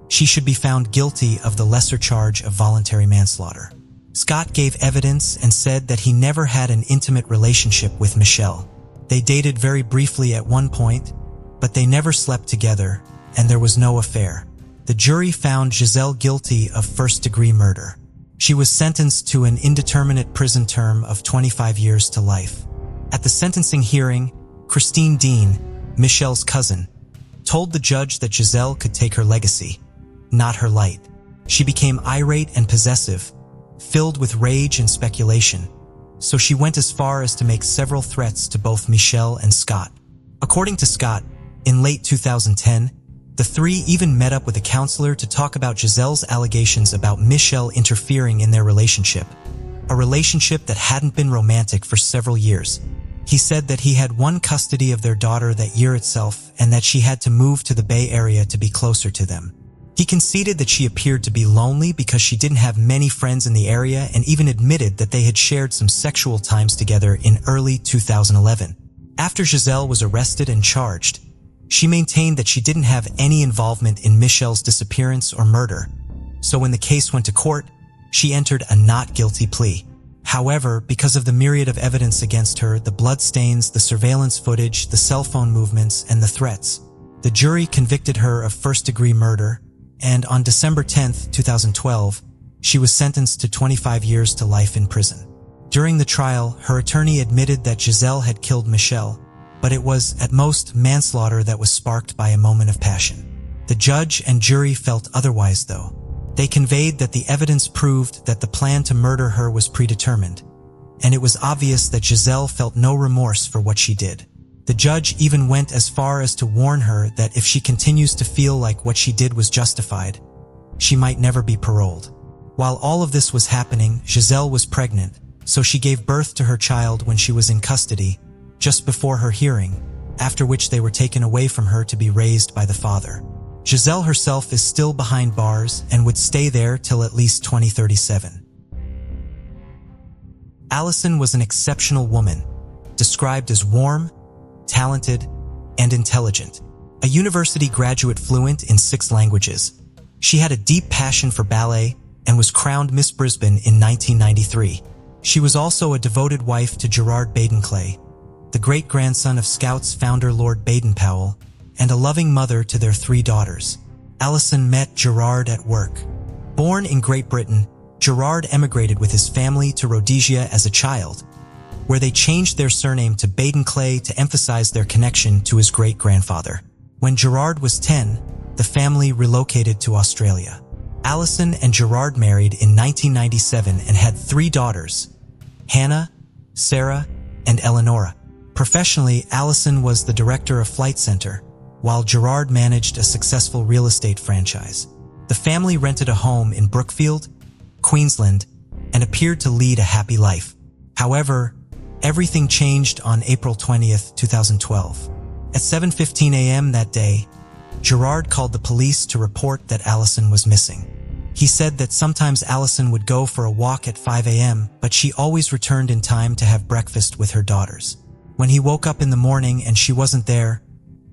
she should be found guilty of the lesser charge of voluntary manslaughter. Scott gave evidence and said that he never had an intimate relationship with Michelle. They dated very briefly at one point, but they never slept together, and there was no affair. The jury found Giselle guilty of first-degree murder. She was sentenced to an indeterminate prison term of 25 years to life. At the sentencing hearing, Christine Dean, Michelle's cousin, told the judge that Giselle could take her legacy, not her light. She became irate and possessive, filled with rage and speculation, so she went as far as to make several threats to both Michelle and Scott. According to Scott, in late 2010, the three even met up with a counselor to talk about Giselle's allegations about Michelle interfering in their relationship, a relationship that hadn't been romantic for several years. He said that he had won custody of their daughter that year itself and that she had to move to the Bay Area to be closer to them. He conceded that she appeared to be lonely because she didn't have many friends in the area and even admitted that they had shared some sexual times together in early 2011. After Giselle was arrested and charged, she maintained that she didn't have any involvement in Michelle's disappearance or murder, so when the case went to court, she entered a not guilty plea. However, because of the myriad of evidence against her, the bloodstains, the surveillance footage, the cell phone movements, and the threats, the jury convicted her of first-degree murder, and on December 10, 2012, she was sentenced to 25 years to life in prison. During the trial, her attorney admitted that Giselle had killed Michelle, but it was, at most, manslaughter that was sparked by a moment of passion. The judge and jury felt otherwise, though. They conveyed that the evidence proved that the plan to murder her was predetermined, and it was obvious that Giselle felt no remorse for what she did. The judge even went as far as to warn her that if she continues to feel like what she did was justified, she might never be paroled. While all of this was happening, Giselle was pregnant, so she gave birth to her child when she was in custody, just before her hearing, after which they were taken away from her to be raised by the father. Giselle herself is still behind bars and would stay there till at least 2037. Allison was an exceptional woman, described as warm, talented, and intelligent. A university graduate fluent in 6 languages, she had a deep passion for ballet and was crowned Miss Brisbane in 1993. She was also a devoted wife to Gerard Baden-Clay, the great-grandson of Scouts founder Lord Baden-Powell, and a loving mother to their 3 daughters. Allison met Gerard at work. Born in Great Britain, Gerard emigrated with his family to Rhodesia as a child, where they changed their surname to Baden-Clay to emphasize their connection to his great-grandfather. When Gerard was 10, the family relocated to Australia. Allison and Gerard married in 1997 and had 3 daughters, Hannah, Sarah, and Eleonora. Professionally, Allison was the director of Flight Centre, while Gerard managed a successful real estate franchise. The family rented a home in Brookfield, Queensland, and appeared to lead a happy life. However, everything changed on April 20th, 2012. At 7:15 a.m. that day, Gerard called the police to report that Allison was missing. He said that sometimes Allison would go for a walk at 5 a.m., but she always returned in time to have breakfast with her daughters. When he woke up in the morning and she wasn't there,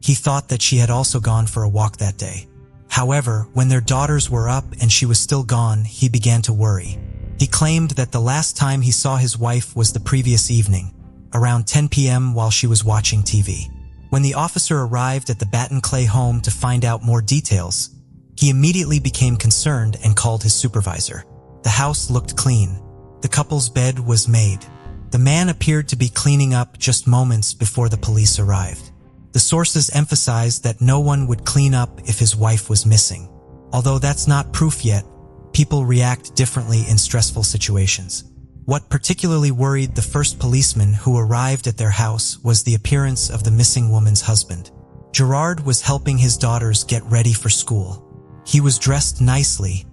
he thought that she had also gone for a walk that day. However, when their daughters were up and she was still gone, he began to worry. He claimed that the last time he saw his wife was the previous evening, around 10 p.m. while she was watching TV. When the officer arrived at the Batten Clay home to find out more details, he immediately became concerned and called his supervisor. The house looked clean. The couple's bed was made. The man appeared to be cleaning up just moments before the police arrived. The sources emphasized that no one would clean up if his wife was missing. Although that's not proof yet, people react differently in stressful situations. What particularly worried the first policeman who arrived at their house was the appearance of the missing woman's husband. Gerard was helping his daughters get ready for school. He was dressed nicely,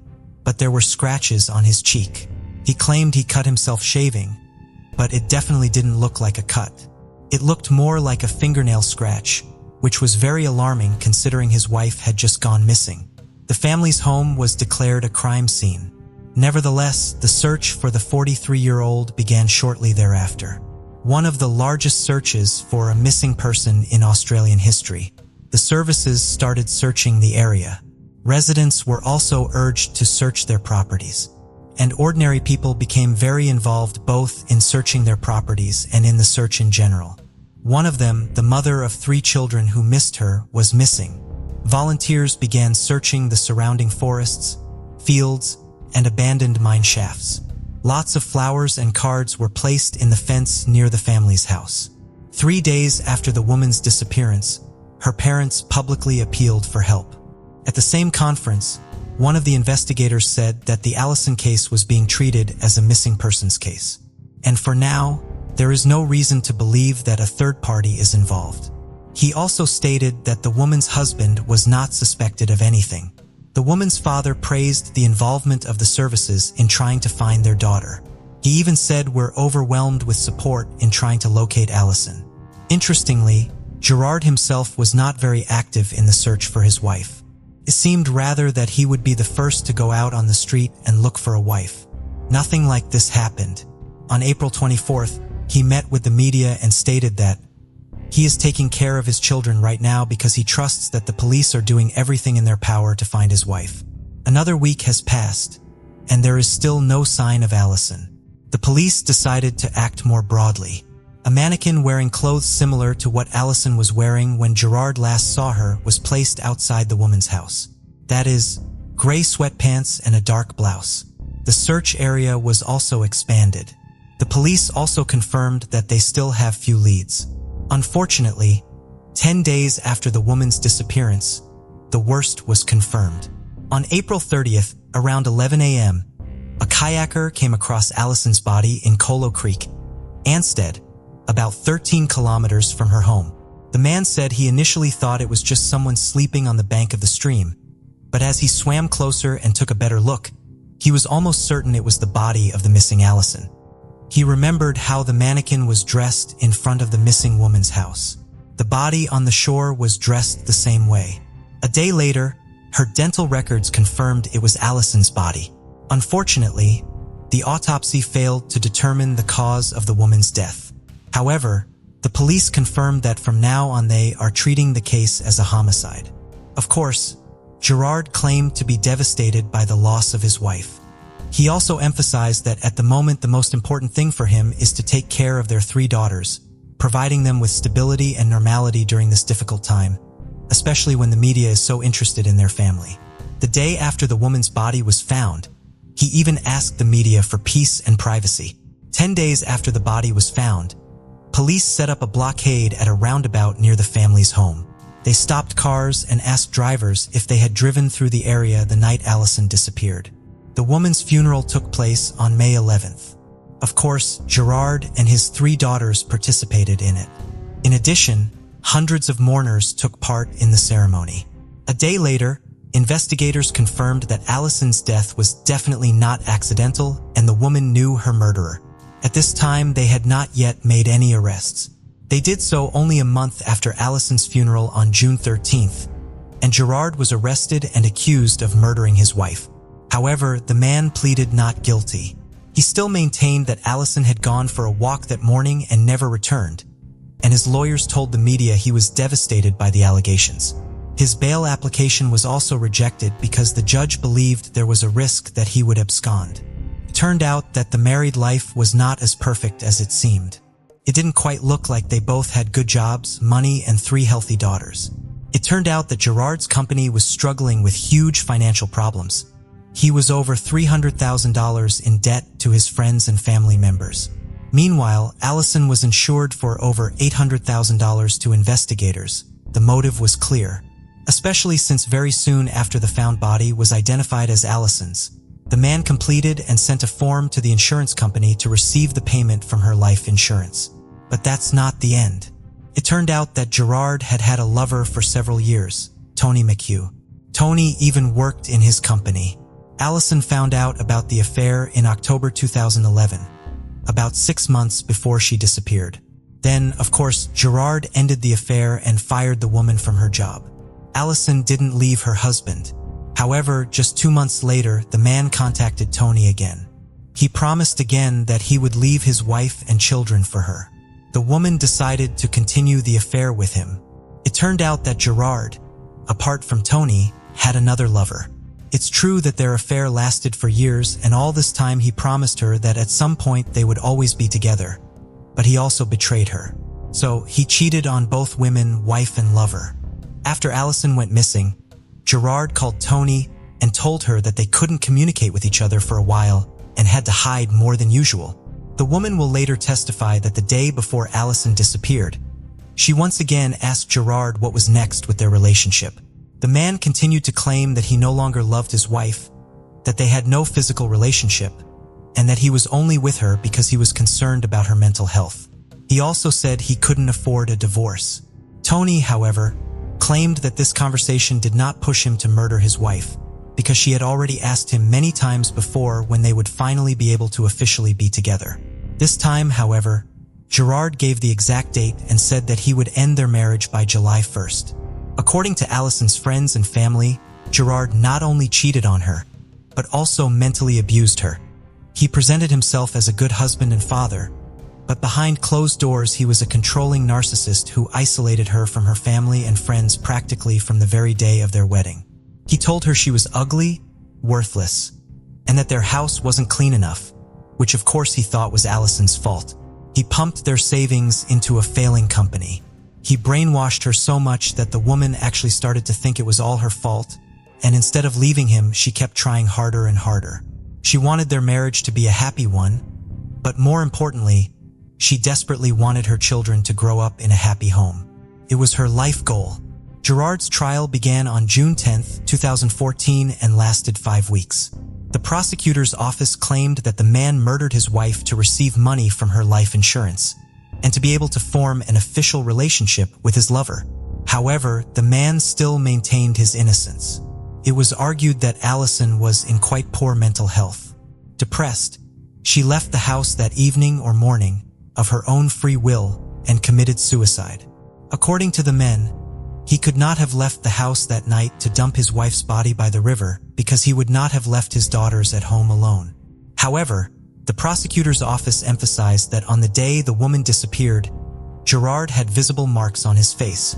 but there were scratches on his cheek. He claimed he cut himself shaving, but it definitely didn't look like a cut. It looked more like a fingernail scratch, which was very alarming considering his wife had just gone missing. The family's home was declared a crime scene. Nevertheless, the search for the 43-year-old began shortly thereafter. One of the largest searches for a missing person in Australian history. The services started searching the area. Residents were also urged to search their properties, and ordinary people became very involved both in searching their properties and in the search in general. One of them, the mother of 3 children who missed her, was missing. Volunteers began searching the surrounding forests, fields, and abandoned mine shafts. Lots of flowers and cards were placed in the fence near the family's house. 3 days after the woman's disappearance, her parents publicly appealed for help. At the same conference, one of the investigators said that the Allison case was being treated as a missing persons case. And for now, there is no reason to believe that a third party is involved. He also stated that the woman's husband was not suspected of anything. The woman's father praised the involvement of the services in trying to find their daughter. He even said we're overwhelmed with support in trying to locate Allison. Interestingly, Gerard himself was not very active in the search for his wife. It seemed rather that he would be the first to go out on the street and look for a wife. Nothing like this happened. On April 24th, he met with the media and stated that he is taking care of his children right now because he trusts that the police are doing everything in their power to find his wife. Another week has passed, and there is still no sign of Allison. The police decided to act more broadly. A mannequin wearing clothes similar to what Allison was wearing when Gerard last saw her was placed outside the woman's house. That is, gray sweatpants and a dark blouse. The search area was also expanded. The police also confirmed that they still have few leads. Unfortunately, 10 days after the woman's disappearance, the worst was confirmed. On April 30th, around 11 a.m., a kayaker came across Allison's body in Colo Creek, Anstead, about 13 kilometers from her home. The man said he initially thought it was just someone sleeping on the bank of the stream, but as he swam closer and took a better look, he was almost certain it was the body of the missing Allison. He remembered how the mannequin was dressed in front of the missing woman's house. The body on the shore was dressed the same way. A day later, her dental records confirmed it was Allison's body. Unfortunately, the autopsy failed to determine the cause of the woman's death. However, the police confirmed that from now on they are treating the case as a homicide. Of course, Gerard claimed to be devastated by the loss of his wife. He also emphasized that at the moment the most important thing for him is to take care of their 3 daughters, providing them with stability and normality during this difficult time, especially when the media is so interested in their family. The day after the woman's body was found, he even asked the media for peace and privacy. 10 days after the body was found, police set up a blockade at a roundabout near the family's home. They stopped cars and asked drivers if they had driven through the area the night Allison disappeared. The woman's funeral took place on May 11th. Of course, Gerard and his 3 daughters participated in it. In addition, hundreds of mourners took part in the ceremony. A day later, investigators confirmed that Allison's death was definitely not accidental and the woman knew her murderer. At this time, they had not yet made any arrests. They did so only a month after Allison's funeral on June 13th, and Gerard was arrested and accused of murdering his wife. However, the man pleaded not guilty. He still maintained that Allison had gone for a walk that morning and never returned, and his lawyers told the media he was devastated by the allegations. His bail application was also rejected because the judge believed there was a risk that he would abscond. It turned out that the married life was not as perfect as it seemed. It didn't quite look like they both had good jobs, money, and 3 healthy daughters. It turned out that Gerard's company was struggling with huge financial problems. He was over $300,000 in debt to his friends and family members. Meanwhile, Allison was insured for over $800,000 to investigators. The motive was clear, especially since very soon after the found body was identified as Allison's. The man completed and sent a form to the insurance company to receive the payment from her life insurance. But that's not the end. It turned out that Gerard had had a lover for several years, Tony McHugh. Tony even worked in his company. Allison found out about the affair in October 2011, about 6 months before she disappeared. Then, of course, Gerard ended the affair and fired the woman from her job. Allison didn't leave her husband. However, just 2 months later, the man contacted Tony again. He promised again that he would leave his wife and children for her. The woman decided to continue the affair with him. It turned out that Gerard, apart from Tony, had another lover. It's true that their affair lasted for years, and all this time he promised her that at some point they would always be together. But he also betrayed her. So he cheated on both women, wife and lover. After Allison went missing, Gerard called Tony and told her that they couldn't communicate with each other for a while and had to hide more than usual. The woman will later testify that the day before Allison disappeared, she once again asked Gerard what was next with their relationship. The man continued to claim that he no longer loved his wife, that they had no physical relationship, and that he was only with her because he was concerned about her mental health. He also said he couldn't afford a divorce. Tony, however, claimed that this conversation did not push him to murder his wife, because she had already asked him many times before when they would finally be able to officially be together. This time, however, Gerard gave the exact date and said that he would end their marriage by July 1st. According to Allison's friends and family, Gerard not only cheated on her, but also mentally abused her. He presented himself as a good husband and father, but behind closed doors he was a controlling narcissist who isolated her from her family and friends practically from the very day of their wedding. He told her she was ugly, worthless, and that their house wasn't clean enough, which of course he thought was Allison's fault. He pumped their savings into a failing company. He brainwashed her so much that the woman actually started to think it was all her fault, and instead of leaving him, she kept trying harder and harder. She wanted their marriage to be a happy one, but more importantly, she desperately wanted her children to grow up in a happy home. It was her life goal. Gerard's trial began on June 10, 2014 and lasted 5 weeks. The prosecutor's office claimed that the man murdered his wife to receive money from her life insurance and to be able to form an official relationship with his lover. However, the man still maintained his innocence. It was argued that Allison was in quite poor mental health. Depressed, she left the house that evening or morning of her own free will and committed suicide. According to the men, he could not have left the house that night to dump his wife's body by the river because he would not have left his daughters at home alone. However, the prosecutor's office emphasized that on the day the woman disappeared, Gerard had visible marks on his face,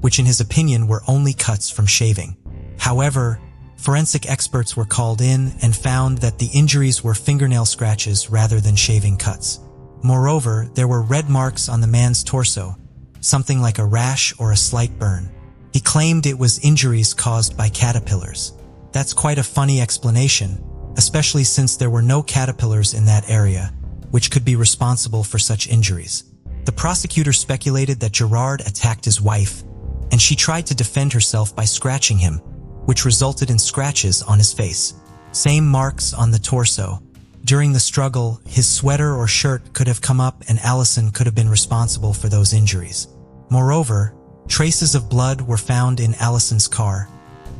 which in his opinion were only cuts from shaving. However, forensic experts were called in and found that the injuries were fingernail scratches rather than shaving cuts. Moreover, there were red marks on the man's torso, something like a rash or a slight burn. He claimed it was injuries caused by caterpillars. That's quite a funny explanation, especially since there were no caterpillars in that area, which could be responsible for such injuries. The prosecutor speculated that Gerard attacked his wife, and she tried to defend herself by scratching him, which resulted in scratches on his face. Same marks on the torso. During the struggle, his sweater or shirt could have come up and Allison could have been responsible for those injuries. Moreover, traces of blood were found in Allison's car,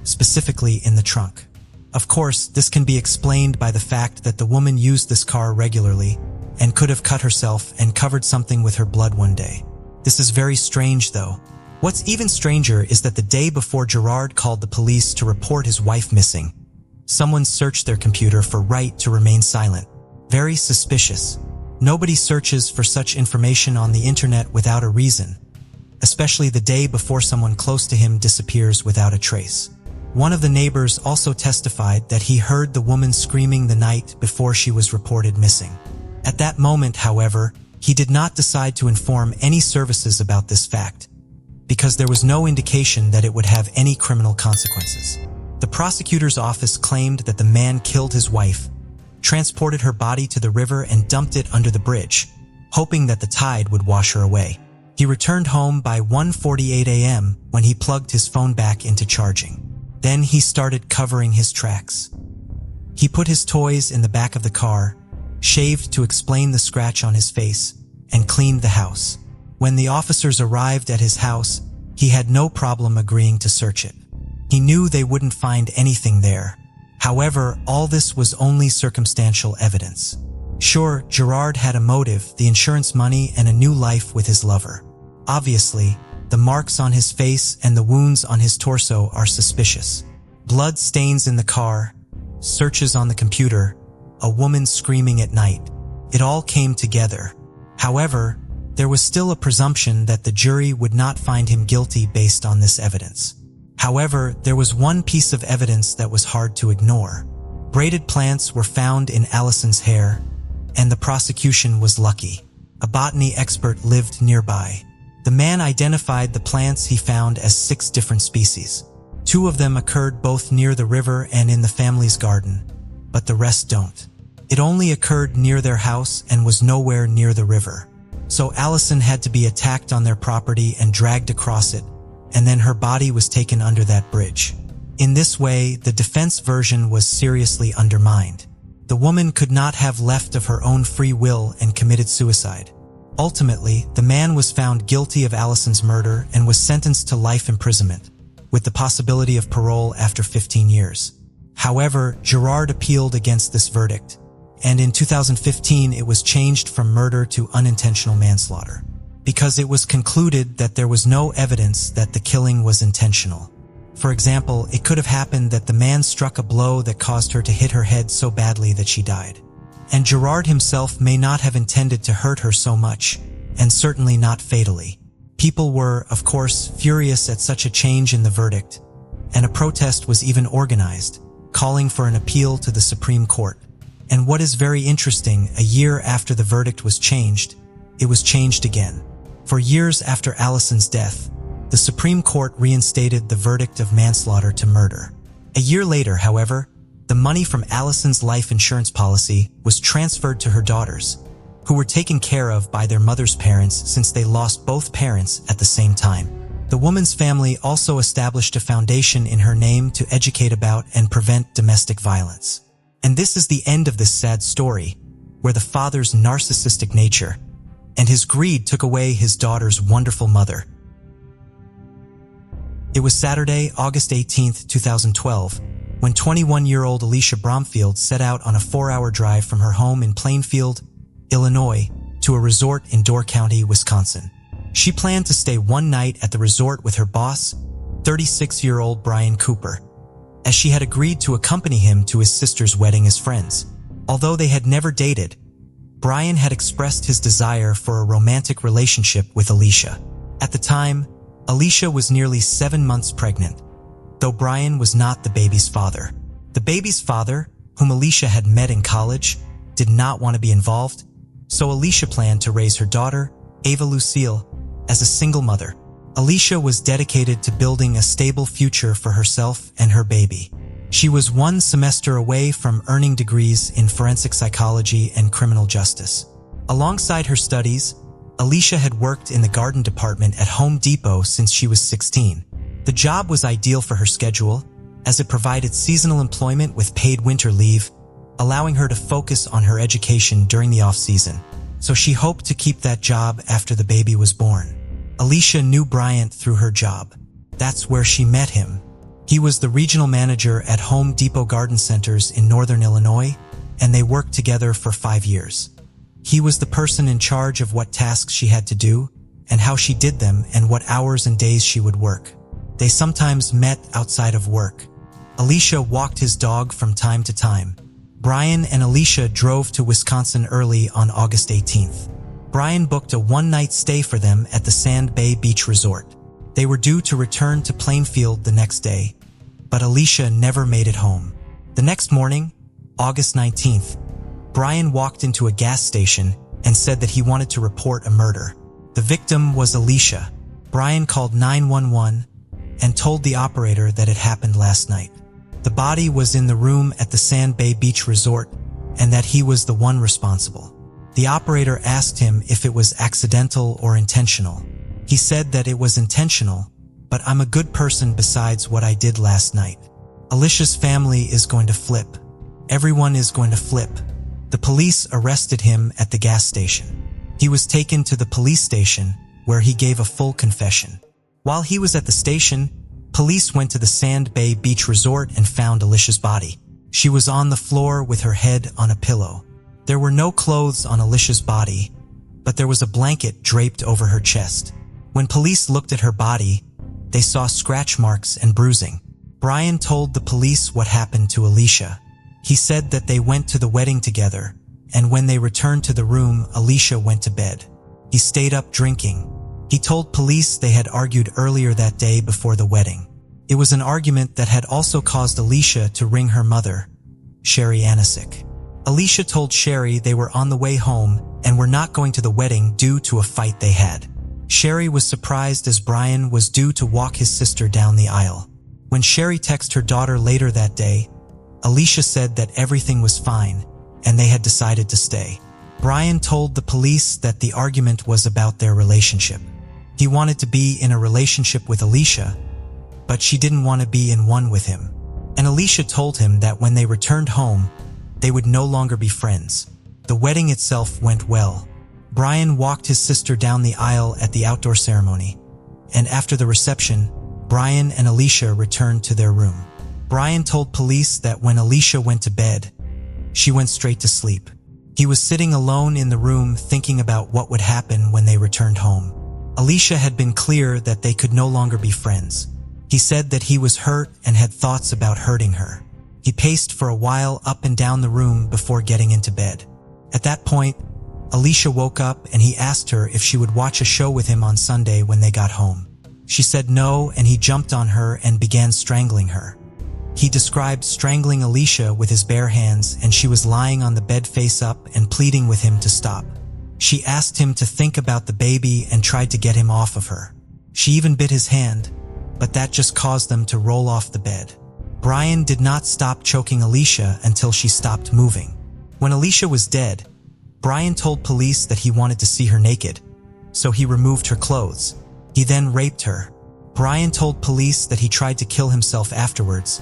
specifically in the trunk. Of course, this can be explained by the fact that the woman used this car regularly and could have cut herself and covered something with her blood one day. This is very strange though. What's even stranger is that the day before Gerard called the police to report his wife missing, Someone searched their computer for right to remain silent. Very suspicious. Nobody searches for such information on the internet without a reason, especially the day before someone close to him disappears without a trace. One of the neighbors also testified that he heard the woman screaming the night before she was reported missing. At that moment, however, he did not decide to inform any services about this fact, because there was no indication that it would have any criminal consequences. The prosecutor's office claimed that the man killed his wife, transported her body to the river and dumped it under the bridge, hoping that the tide would wash her away. He returned home by 1:48 a.m. when he plugged his phone back into charging. Then he started covering his tracks. He put his toys in the back of the car, shaved to explain the scratch on his face, and cleaned the house. When the officers arrived at his house, he had no problem agreeing to search it. He knew they wouldn't find anything there. However, all this was only circumstantial evidence. Sure, Gerard had a motive, the insurance money and a new life with his lover. Obviously, the marks on his face and the wounds on his torso are suspicious. Blood stains in the car, searches on the computer, a woman screaming at night. It all came together. However, there was still a presumption that the jury would not find him guilty based on this evidence. However, there was one piece of evidence that was hard to ignore. Braided plants were found in Allison's hair, and the prosecution was lucky. A botany expert lived nearby. The man identified the plants he found as 6 different species. 2 of them occurred both near the river and in the family's garden, but the rest don't. It only occurred near their house and was nowhere near the river. So Allison had to be attacked on their property and dragged across it, and then her body was taken under that bridge. In this way, the defense version was seriously undermined. The woman could not have left of her own free will and committed suicide. Ultimately, the man was found guilty of Allison's murder and was sentenced to life imprisonment, with the possibility of parole after 15 years. However, Gerard appealed against this verdict, and in 2015 it was changed from murder to unintentional manslaughter, because it was concluded that there was no evidence that the killing was intentional. For example, it could have happened that the man struck a blow that caused her to hit her head so badly that she died. And Gerard himself may not have intended to hurt her so much, and certainly not fatally. People were, of course, furious at such a change in the verdict, and a protest was even organized, calling for an appeal to the Supreme Court. And what is very interesting, a year after the verdict was changed, it was changed again. For years after Allison's death, the Supreme Court reinstated the verdict of manslaughter to murder. A year later, however, the money from Allison's life insurance policy was transferred to her daughters, who were taken care of by their mother's parents since they lost both parents at the same time. The woman's family also established a foundation in her name to educate about and prevent domestic violence. And this is the end of this sad story, where the father's narcissistic nature and his greed took away his daughter's wonderful mother. It was Saturday, August 18, 2012, when 21-year-old Alicia Bromfield set out on a 4-hour drive from her home in Plainfield, Illinois, to a resort in Door County, Wisconsin. She planned to stay one night at the resort with her boss, 36-year-old Brian Cooper, as she had agreed to accompany him to his sister's wedding as friends. Although they had never dated, Brian had expressed his desire for a romantic relationship with Alicia. At the time, Alicia was nearly 7 months pregnant, though Brian was not the baby's father. The baby's father, whom Alicia had met in college, did not want to be involved, so Alicia planned to raise her daughter, Ava Lucille, as a single mother. Alicia was dedicated to building a stable future for herself and her baby. She was 1 semester away from earning degrees in forensic psychology and criminal justice. Alongside her studies, Alicia had worked in the garden department at Home Depot since she was 16. The job was ideal for her schedule, as it provided seasonal employment with paid winter leave, allowing her to focus on her education during the off-season. So she hoped to keep that job after the baby was born. Alicia knew Brian through her job. That's where she met him. He was the regional manager at Home Depot Garden Centers in Northern Illinois, and they worked together for 5 years. He was the person in charge of what tasks she had to do, and how she did them, and what hours and days she would work. They sometimes met outside of work. Alicia walked his dog from time to time. Brian and Alicia drove to Wisconsin early on August 18th. Brian booked a one-night stay for them at the Sand Bay Beach Resort. They were due to return to Plainfield the next day, but Alicia never made it home. The next morning, August 19th, Brian walked into a gas station and said that he wanted to report a murder. The victim was Alicia. Brian called 911 and told the operator that it happened last night. The body was in the room at the Sand Bay Beach Resort and that he was the one responsible. The operator asked him if it was accidental or intentional. He said that it was intentional, but I'm a good person besides what I did last night. Alicia's family is going to flip. Everyone is going to flip. The police arrested him at the gas station. He was taken to the police station where he gave a full confession. While he was at the station, police went to the Sand Bay Beach Resort and found Alicia's body. She was on the floor with her head on a pillow. There were no clothes on Alicia's body, but there was a blanket draped over her chest. When police looked at her body, they saw scratch marks and bruising. Brian told the police what happened to Alicia. He said that they went to the wedding together, and when they returned to the room, Alicia went to bed. He stayed up drinking. He told police they had argued earlier that day before the wedding. It was an argument that had also caused Alicia to ring her mother, Sherry Anisic. Alicia told Sherry they were on the way home and were not going to the wedding due to a fight they had. Sherry was surprised as Brian was due to walk his sister down the aisle. When Sherry texted her daughter later that day, Alicia said that everything was fine and they had decided to stay. Brian told the police that the argument was about their relationship. He wanted to be in a relationship with Alicia, but she didn't want to be in one with him. And Alicia told him that when they returned home, they would no longer be friends. The wedding itself went well. Brian walked his sister down the aisle at the outdoor ceremony, and after the reception, Brian and Alicia returned to their room. Brian told police that when Alicia went to bed, she went straight to sleep. He was sitting alone in the room thinking about what would happen when they returned home. Alicia had been clear that they could no longer be friends. He said that he was hurt and had thoughts about hurting her. He paced for a while up and down the room before getting into bed. At that point, Alicia woke up and he asked her if she would watch a show with him on Sunday when they got home. She said no, and he jumped on her and began strangling her. He described strangling Alicia with his bare hands, and she was lying on the bed face up and pleading with him to stop. She asked him to think about the baby and tried to get him off of her. She even bit his hand, but that just caused them to roll off the bed. Brian did not stop choking Alicia until she stopped moving. When Alicia was dead, Brian told police that he wanted to see her naked, so he removed her clothes. He then raped her. Brian told police that he tried to kill himself afterwards,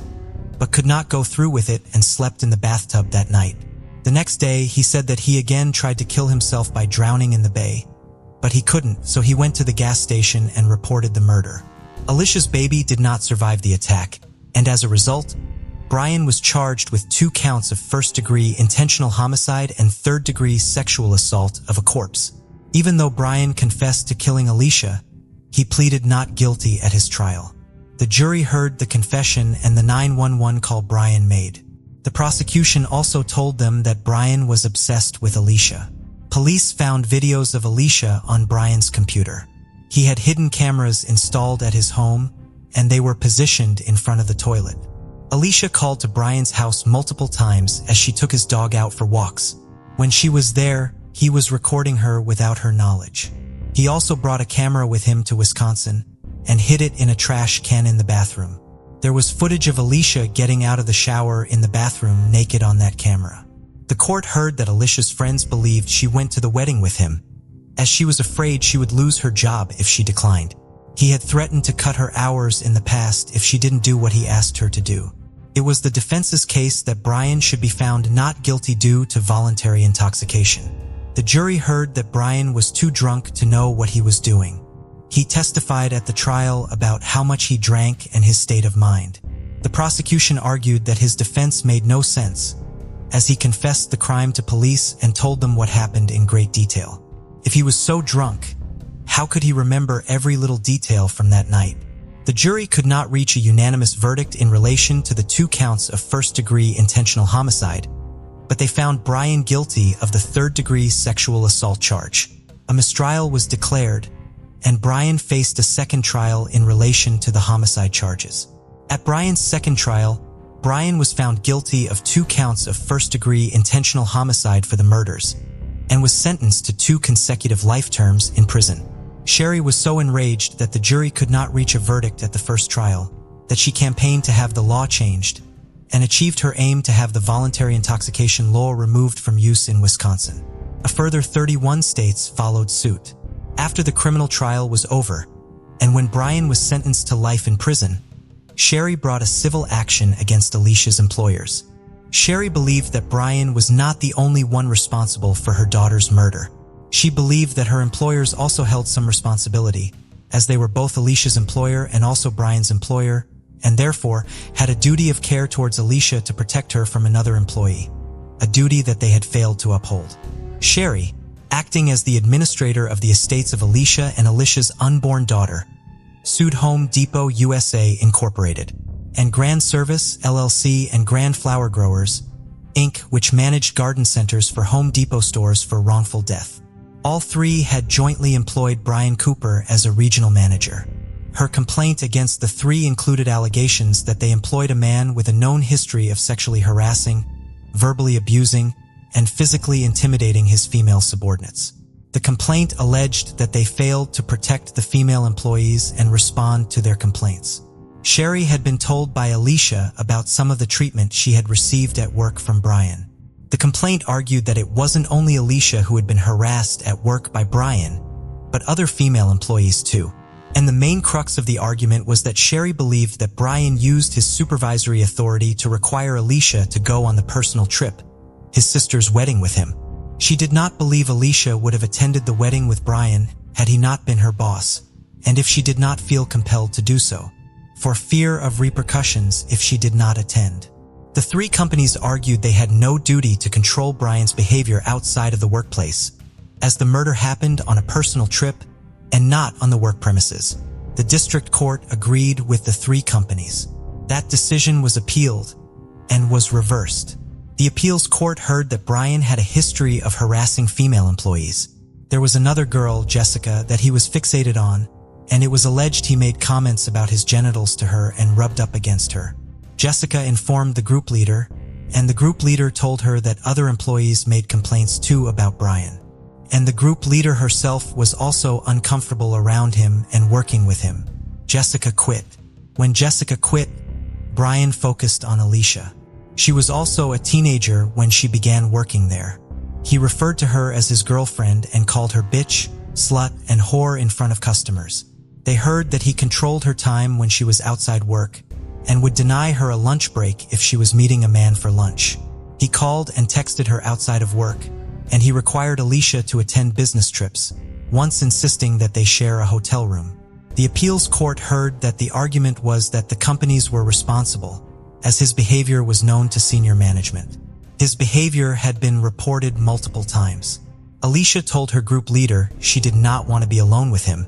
but could not go through with it and slept in the bathtub that night. The next day, he said that he again tried to kill himself by drowning in the bay, but he couldn't, so he went to the gas station and reported the murder. Alicia's baby did not survive the attack, and as a result, Brian was charged with 2 counts of first-degree intentional homicide and third-degree sexual assault of a corpse. Even though Brian confessed to killing Alicia, he pleaded not guilty at his trial. The jury heard the confession and the 911 call Brian made. The prosecution also told them that Brian was obsessed with Alicia. Police found videos of Alicia on Brian's computer. He had hidden cameras installed at his home, and they were positioned in front of the toilet. Alicia called to Brian's house multiple times as she took his dog out for walks. When she was there, he was recording her without her knowledge. He also brought a camera with him to Wisconsin and hid it in a trash can in the bathroom. There was footage of Alicia getting out of the shower in the bathroom naked on that camera. The court heard that Alicia's friends believed she went to the wedding with him, as she was afraid she would lose her job if she declined. He had threatened to cut her hours in the past if she didn't do what he asked her to do. It was the defense's case that Brian should be found not guilty due to voluntary intoxication. The jury heard that Brian was too drunk to know what he was doing. He testified at the trial about how much he drank and his state of mind. The prosecution argued that his defense made no sense, as he confessed the crime to police and told them what happened in great detail. If he was so drunk, how could he remember every little detail from that night? The The jury could not reach a unanimous verdict in relation to the 2 counts of first-degree intentional homicide, but they found Brian guilty of the third-degree sexual assault charge. A mistrial was declared, and Brian faced a second trial in relation to the homicide charges. At Brian's second trial, Brian was found guilty of 2 counts of first-degree intentional homicide for the murders, and was sentenced to 2 consecutive life terms in prison. Sherry was so enraged that the jury could not reach a verdict at the first trial that she campaigned to have the law changed and achieved her aim to have the voluntary intoxication law removed from use in Wisconsin. A further 31 states followed suit. After the criminal trial was over, and when Brian was sentenced to life in prison, Sherry brought a civil action against Alicia's employers. Sherry believed that Brian was not the only one responsible for her daughter's murder. She believed that her employers also held some responsibility, as they were both Alicia's employer and also Brian's employer, and therefore had a duty of care towards Alicia to protect her from another employee, a duty that they had failed to uphold. Sherry, acting as the administrator of the estates of Alicia and Alicia's unborn daughter, sued Home Depot USA Incorporated and Grand Service LLC and Grand Flower Growers, Inc., which managed garden centers for Home Depot stores for wrongful death. All 3 had jointly employed Brian Cooper as a regional manager. Her complaint against the 3 included allegations that they employed a man with a known history of sexually harassing, verbally abusing, and physically intimidating his female subordinates. The complaint alleged that they failed to protect the female employees and respond to their complaints. Sherry had been told by Alicia about some of the treatment she had received at work from Brian. The complaint argued that it wasn't only Alicia who had been harassed at work by Brian, but other female employees too. And the main crux of the argument was that Sherry believed that Brian used his supervisory authority to require Alicia to go on the personal trip, his sister's wedding, with him. She did not believe Alicia would have attended the wedding with Brian had he not been her boss, and if she did not feel compelled to do so, for fear of repercussions if she did not attend. The 3 companies argued they had no duty to control Brian's behavior outside of the workplace, as the murder happened on a personal trip and not on the work premises. The district court agreed with the 3 companies. That decision was appealed and was reversed. The appeals court heard that Brian had a history of harassing female employees. There was another girl, Jessica, that he was fixated on, and it was alleged he made comments about his genitals to her and rubbed up against her. Jessica informed the group leader, and the group leader told her that other employees made complaints too about Brian. And the group leader herself was also uncomfortable around him and working with him. Jessica quit. When Jessica quit, Brian focused on Alicia. She was also a teenager when she began working there. He referred to her as his girlfriend and called her bitch, slut, and whore in front of customers. They heard that he controlled her time when she was outside work and would deny her a lunch break if she was meeting a man for lunch. He called and texted her outside of work, and he required Alicia to attend business trips, once insisting that they share a hotel room. The appeals court heard that the argument was that the companies were responsible, as his behavior was known to senior management. His behavior had been reported multiple times. Alicia told her group leader she did not want to be alone with him,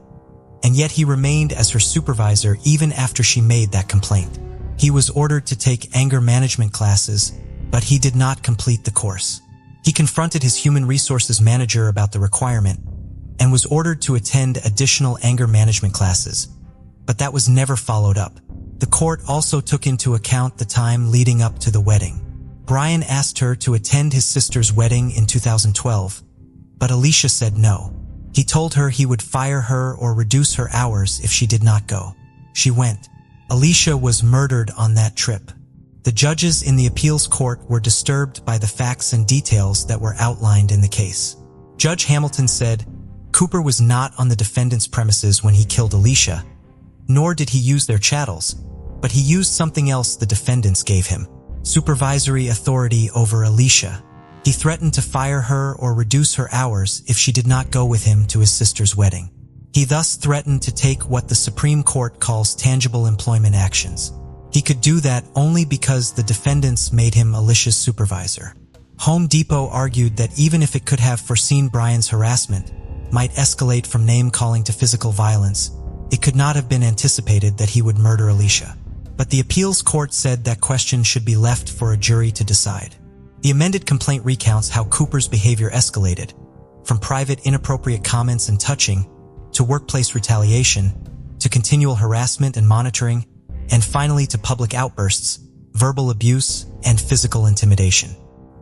and yet he remained as her supervisor even after she made that complaint. He was ordered to take anger management classes, but he did not complete the course. He confronted his human resources manager about the requirement and was ordered to attend additional anger management classes, but that was never followed up. The court also took into account the time leading up to the wedding. Brian asked her to attend his sister's wedding in 2012, but Alicia said no. He told her he would fire her or reduce her hours if she did not go. She went. Alicia was murdered on that trip. The judges in the appeals court were disturbed by the facts and details that were outlined in the case. Judge Hamilton said, Cooper was not on the defendant's premises when he killed Alicia, nor did he use their chattels, but he used something else the defendants gave him: supervisory authority over Alicia. He threatened to fire her or reduce her hours if she did not go with him to his sister's wedding. He thus threatened to take what the Supreme Court calls tangible employment actions. He could do that only because the defendants made him Alicia's supervisor. Home Depot argued that even if it could have foreseen Brian's harassment might escalate from name-calling to physical violence, It could not have been anticipated that he would murder Alicia. But the appeals court said that question should be left for a jury to decide. The amended complaint recounts how Cooper's behavior escalated, from private inappropriate comments and touching, to workplace retaliation, to continual harassment and monitoring, and finally to public outbursts, verbal abuse, and physical intimidation.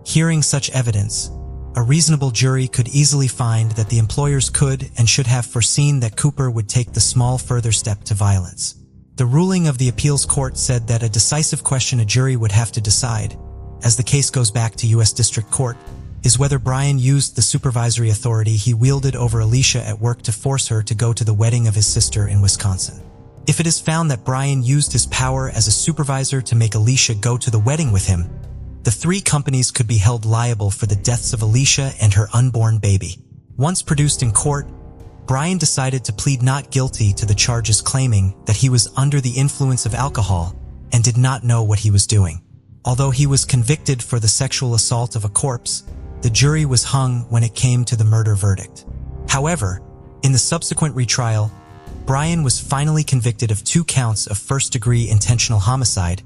Hearing such evidence, a reasonable jury could easily find that the employers could and should have foreseen that Cooper would take the small further step to violence. The ruling of the appeals court said that a decisive question a jury would have to decide, as the case goes back to U.S. District Court, is whether Brian used the supervisory authority he wielded over Alicia at work to force her to go to the wedding of his sister in Wisconsin. If it is found that Brian used his power as a supervisor to make Alicia go to the wedding with him, the three companies could be held liable for the deaths of Alicia and her unborn baby. Once produced in court, Brian decided to plead not guilty to the charges, claiming that he was under the influence of alcohol and did not know what he was doing. Although he was convicted for the sexual assault of a corpse, the jury was hung when it came to the murder verdict. However, in the subsequent retrial, Brian was finally convicted of 2 counts of first-degree intentional homicide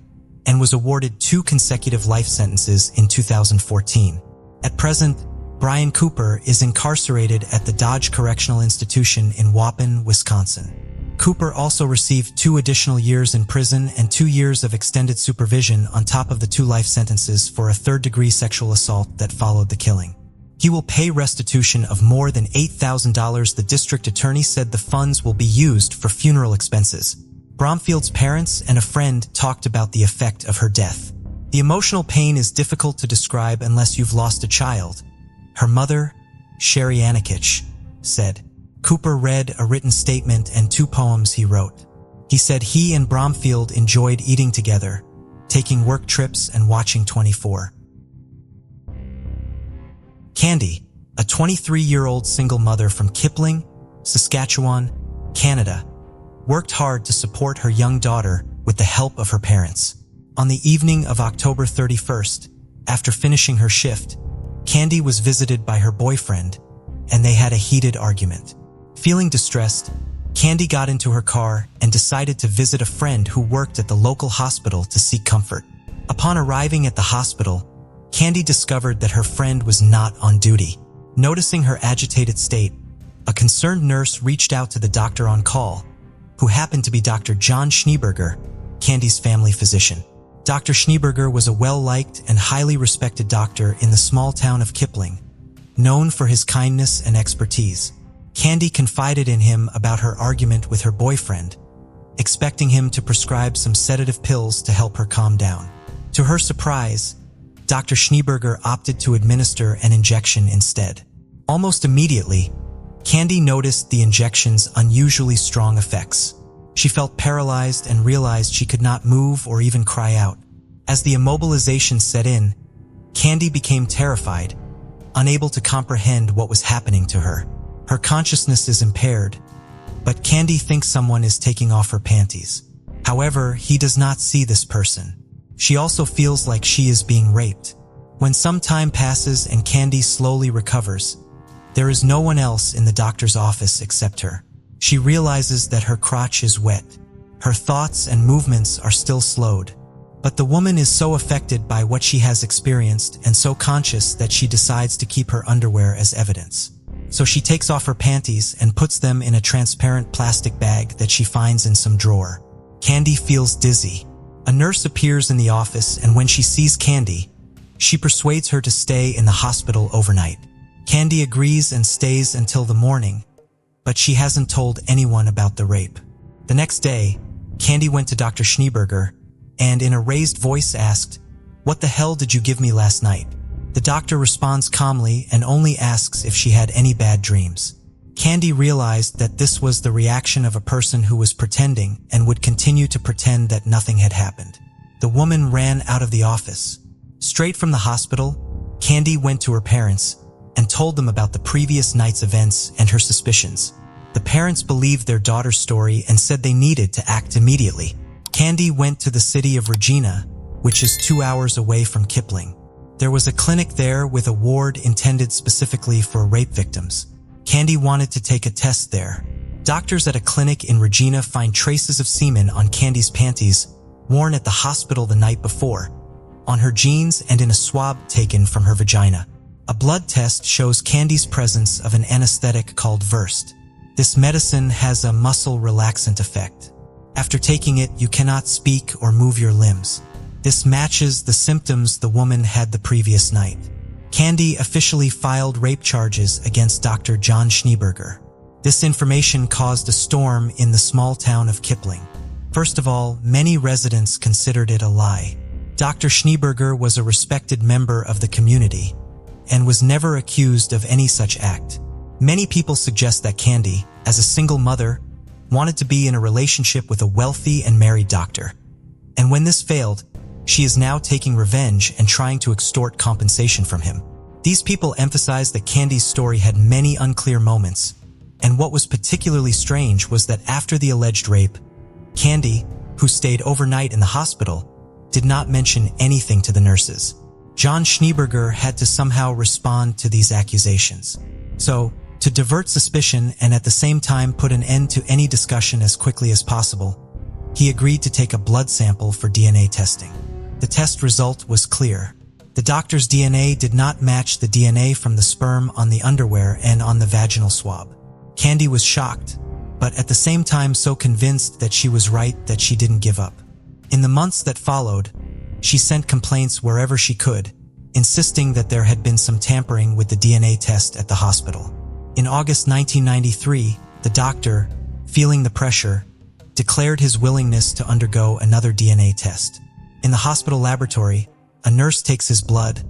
and was awarded 2 consecutive life sentences in 2014. At present, Brian Cooper is incarcerated at the Dodge Correctional Institution in Waupun, Wisconsin. Cooper also received 2 additional years in prison and 2 years of extended supervision on top of the 2 life sentences for a third-degree sexual assault that followed the killing. He will pay restitution of more than $8,000. The district attorney said the funds will be used for funeral expenses. Bromfield's parents and a friend talked about the effect of her death. The emotional pain is difficult to describe unless you've lost a child, her mother, Sherry Anikich, said. Cooper read a written statement and 2 poems he wrote. He said he and Bromfield enjoyed eating together, taking work trips and watching 24. Candy, a 23-year-old single mother from Kipling, Saskatchewan, Canada, worked hard to support her young daughter with the help of her parents. On the evening of October 31st, after finishing her shift, Candy was visited by her boyfriend, and they had a heated argument. Feeling distressed, Candy got into her car and decided to visit a friend who worked at the local hospital to seek comfort. Upon arriving at the hospital, Candy discovered that her friend was not on duty. Noticing her agitated state, a concerned nurse reached out to the doctor on call, who happened to be Dr. John Schneeberger, Candy's family physician. Dr. Schneeberger was a well-liked and highly respected doctor in the small town of Kipling, known for his kindness and expertise. Candy confided in him about her argument with her boyfriend, expecting him to prescribe some sedative pills to help her calm down. To her surprise, Dr. Schneeberger opted to administer an injection instead. Almost immediately, Candy noticed the injection's unusually strong effects. She felt paralyzed and realized she could not move or even cry out. As the immobilization set in, Candy became terrified, unable to comprehend what was happening to her. Her consciousness is impaired, but Candy thinks someone is taking off her panties. However, he does not see this person. She also feels like she is being raped. When some time passes and Candy slowly recovers, there is no one else in the doctor's office except her. She realizes that her crotch is wet. Her thoughts and movements are still slowed. But the woman is so affected by what she has experienced and so conscious that she decides to keep her underwear as evidence. So she takes off her panties and puts them in a transparent plastic bag that she finds in some drawer. Candy feels dizzy. A nurse appears in the office, and when she sees Candy, she persuades her to stay in the hospital overnight. Candy agrees and stays until the morning, but she hasn't told anyone about the rape. The next day, Candy went to Dr. Schneeberger and in a raised voice asked, "What the hell did you give me last night?" The doctor responds calmly and only asks if she had any bad dreams. Candy realized that this was the reaction of a person who was pretending and would continue to pretend that nothing had happened. The woman ran out of the office. Straight from the hospital, Candy went to her parents and told them about the previous night's events and her suspicions. The parents believed their daughter's story and said they needed to act immediately. Candy went to the city of Regina, which is 2 hours away from Kipling. There was a clinic there with a ward intended specifically for rape victims. Candy wanted to take a test there, Doctors at a clinic in Regina find traces of semen on Candy's panties worn at the hospital the night before, on her jeans and in a swab taken from her vagina. A blood test shows Candy's presence of an anesthetic called Versed. This medicine has a muscle relaxant effect. After taking it, you cannot speak or move your limbs. This matches the symptoms the woman had the previous night. Candy officially filed rape charges against Dr. John Schneeberger. This information caused a storm in the small town of Kipling. First of all, many residents considered it a lie. Dr. Schneeberger was a respected member of the community and was never accused of any such act. Many people suggest that Candy, as a single mother, wanted to be in a relationship with a wealthy and married doctor. And when this failed, she is now taking revenge and trying to extort compensation from him. These people emphasize that Candy's story had many unclear moments, and what was particularly strange was that after the alleged rape, Candy, who stayed overnight in the hospital, did not mention anything to the nurses. John Schneeberger had to somehow respond to these accusations. So, to divert suspicion and at the same time put an end to any discussion as quickly as possible, he agreed to take a blood sample for DNA testing. The test result was clear. The doctor's DNA did not match the DNA from the sperm on the underwear and on the vaginal swab. Candy was shocked, but at the same time so convinced that she was right that she didn't give up. In the months that followed, she sent complaints wherever she could, insisting that there had been some tampering with the DNA test at the hospital. In August 1993, the doctor, feeling the pressure, declared his willingness to undergo another DNA test. In the hospital laboratory, a nurse takes his blood,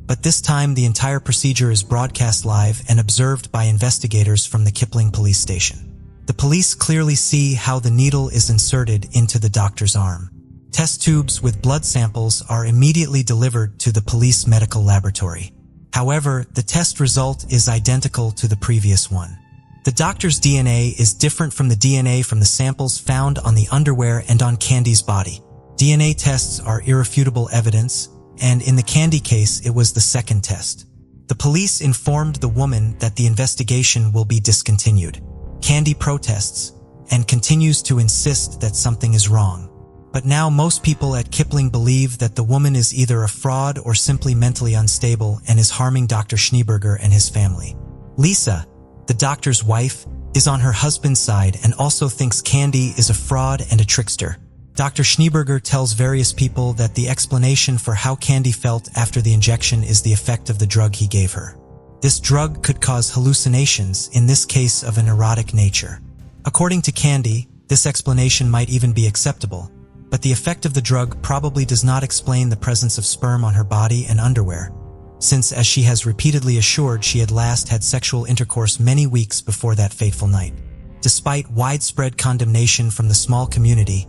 but this time the entire procedure is broadcast live and observed by investigators from the Kipling police station. The police clearly see how the needle is inserted into the doctor's arm. Test tubes with blood samples are immediately delivered to the police medical laboratory. However, the test result is identical to the previous one. The doctor's DNA is different from the DNA from the samples found on the underwear and on Candy's body. DNA tests are irrefutable evidence, and in the Candy case, it was the second test. The police informed the woman that the investigation will be discontinued. Candy protests and continues to insist that something is wrong. But now most people at Kipling believe that the woman is either a fraud or simply mentally unstable and is harming Dr. Schneeberger and his family. Lisa, the doctor's wife, is on her husband's side and also thinks Candy is a fraud and a trickster. Dr. Schneeberger tells various people that the explanation for how Candy felt after the injection is the effect of the drug he gave her. This drug could cause hallucinations, in this case of an erotic nature. According to Candy, this explanation might even be acceptable, but the effect of the drug probably does not explain the presence of sperm on her body and underwear, since, as she has repeatedly assured, she had last had sexual intercourse many weeks before that fateful night. Despite widespread condemnation from the small community,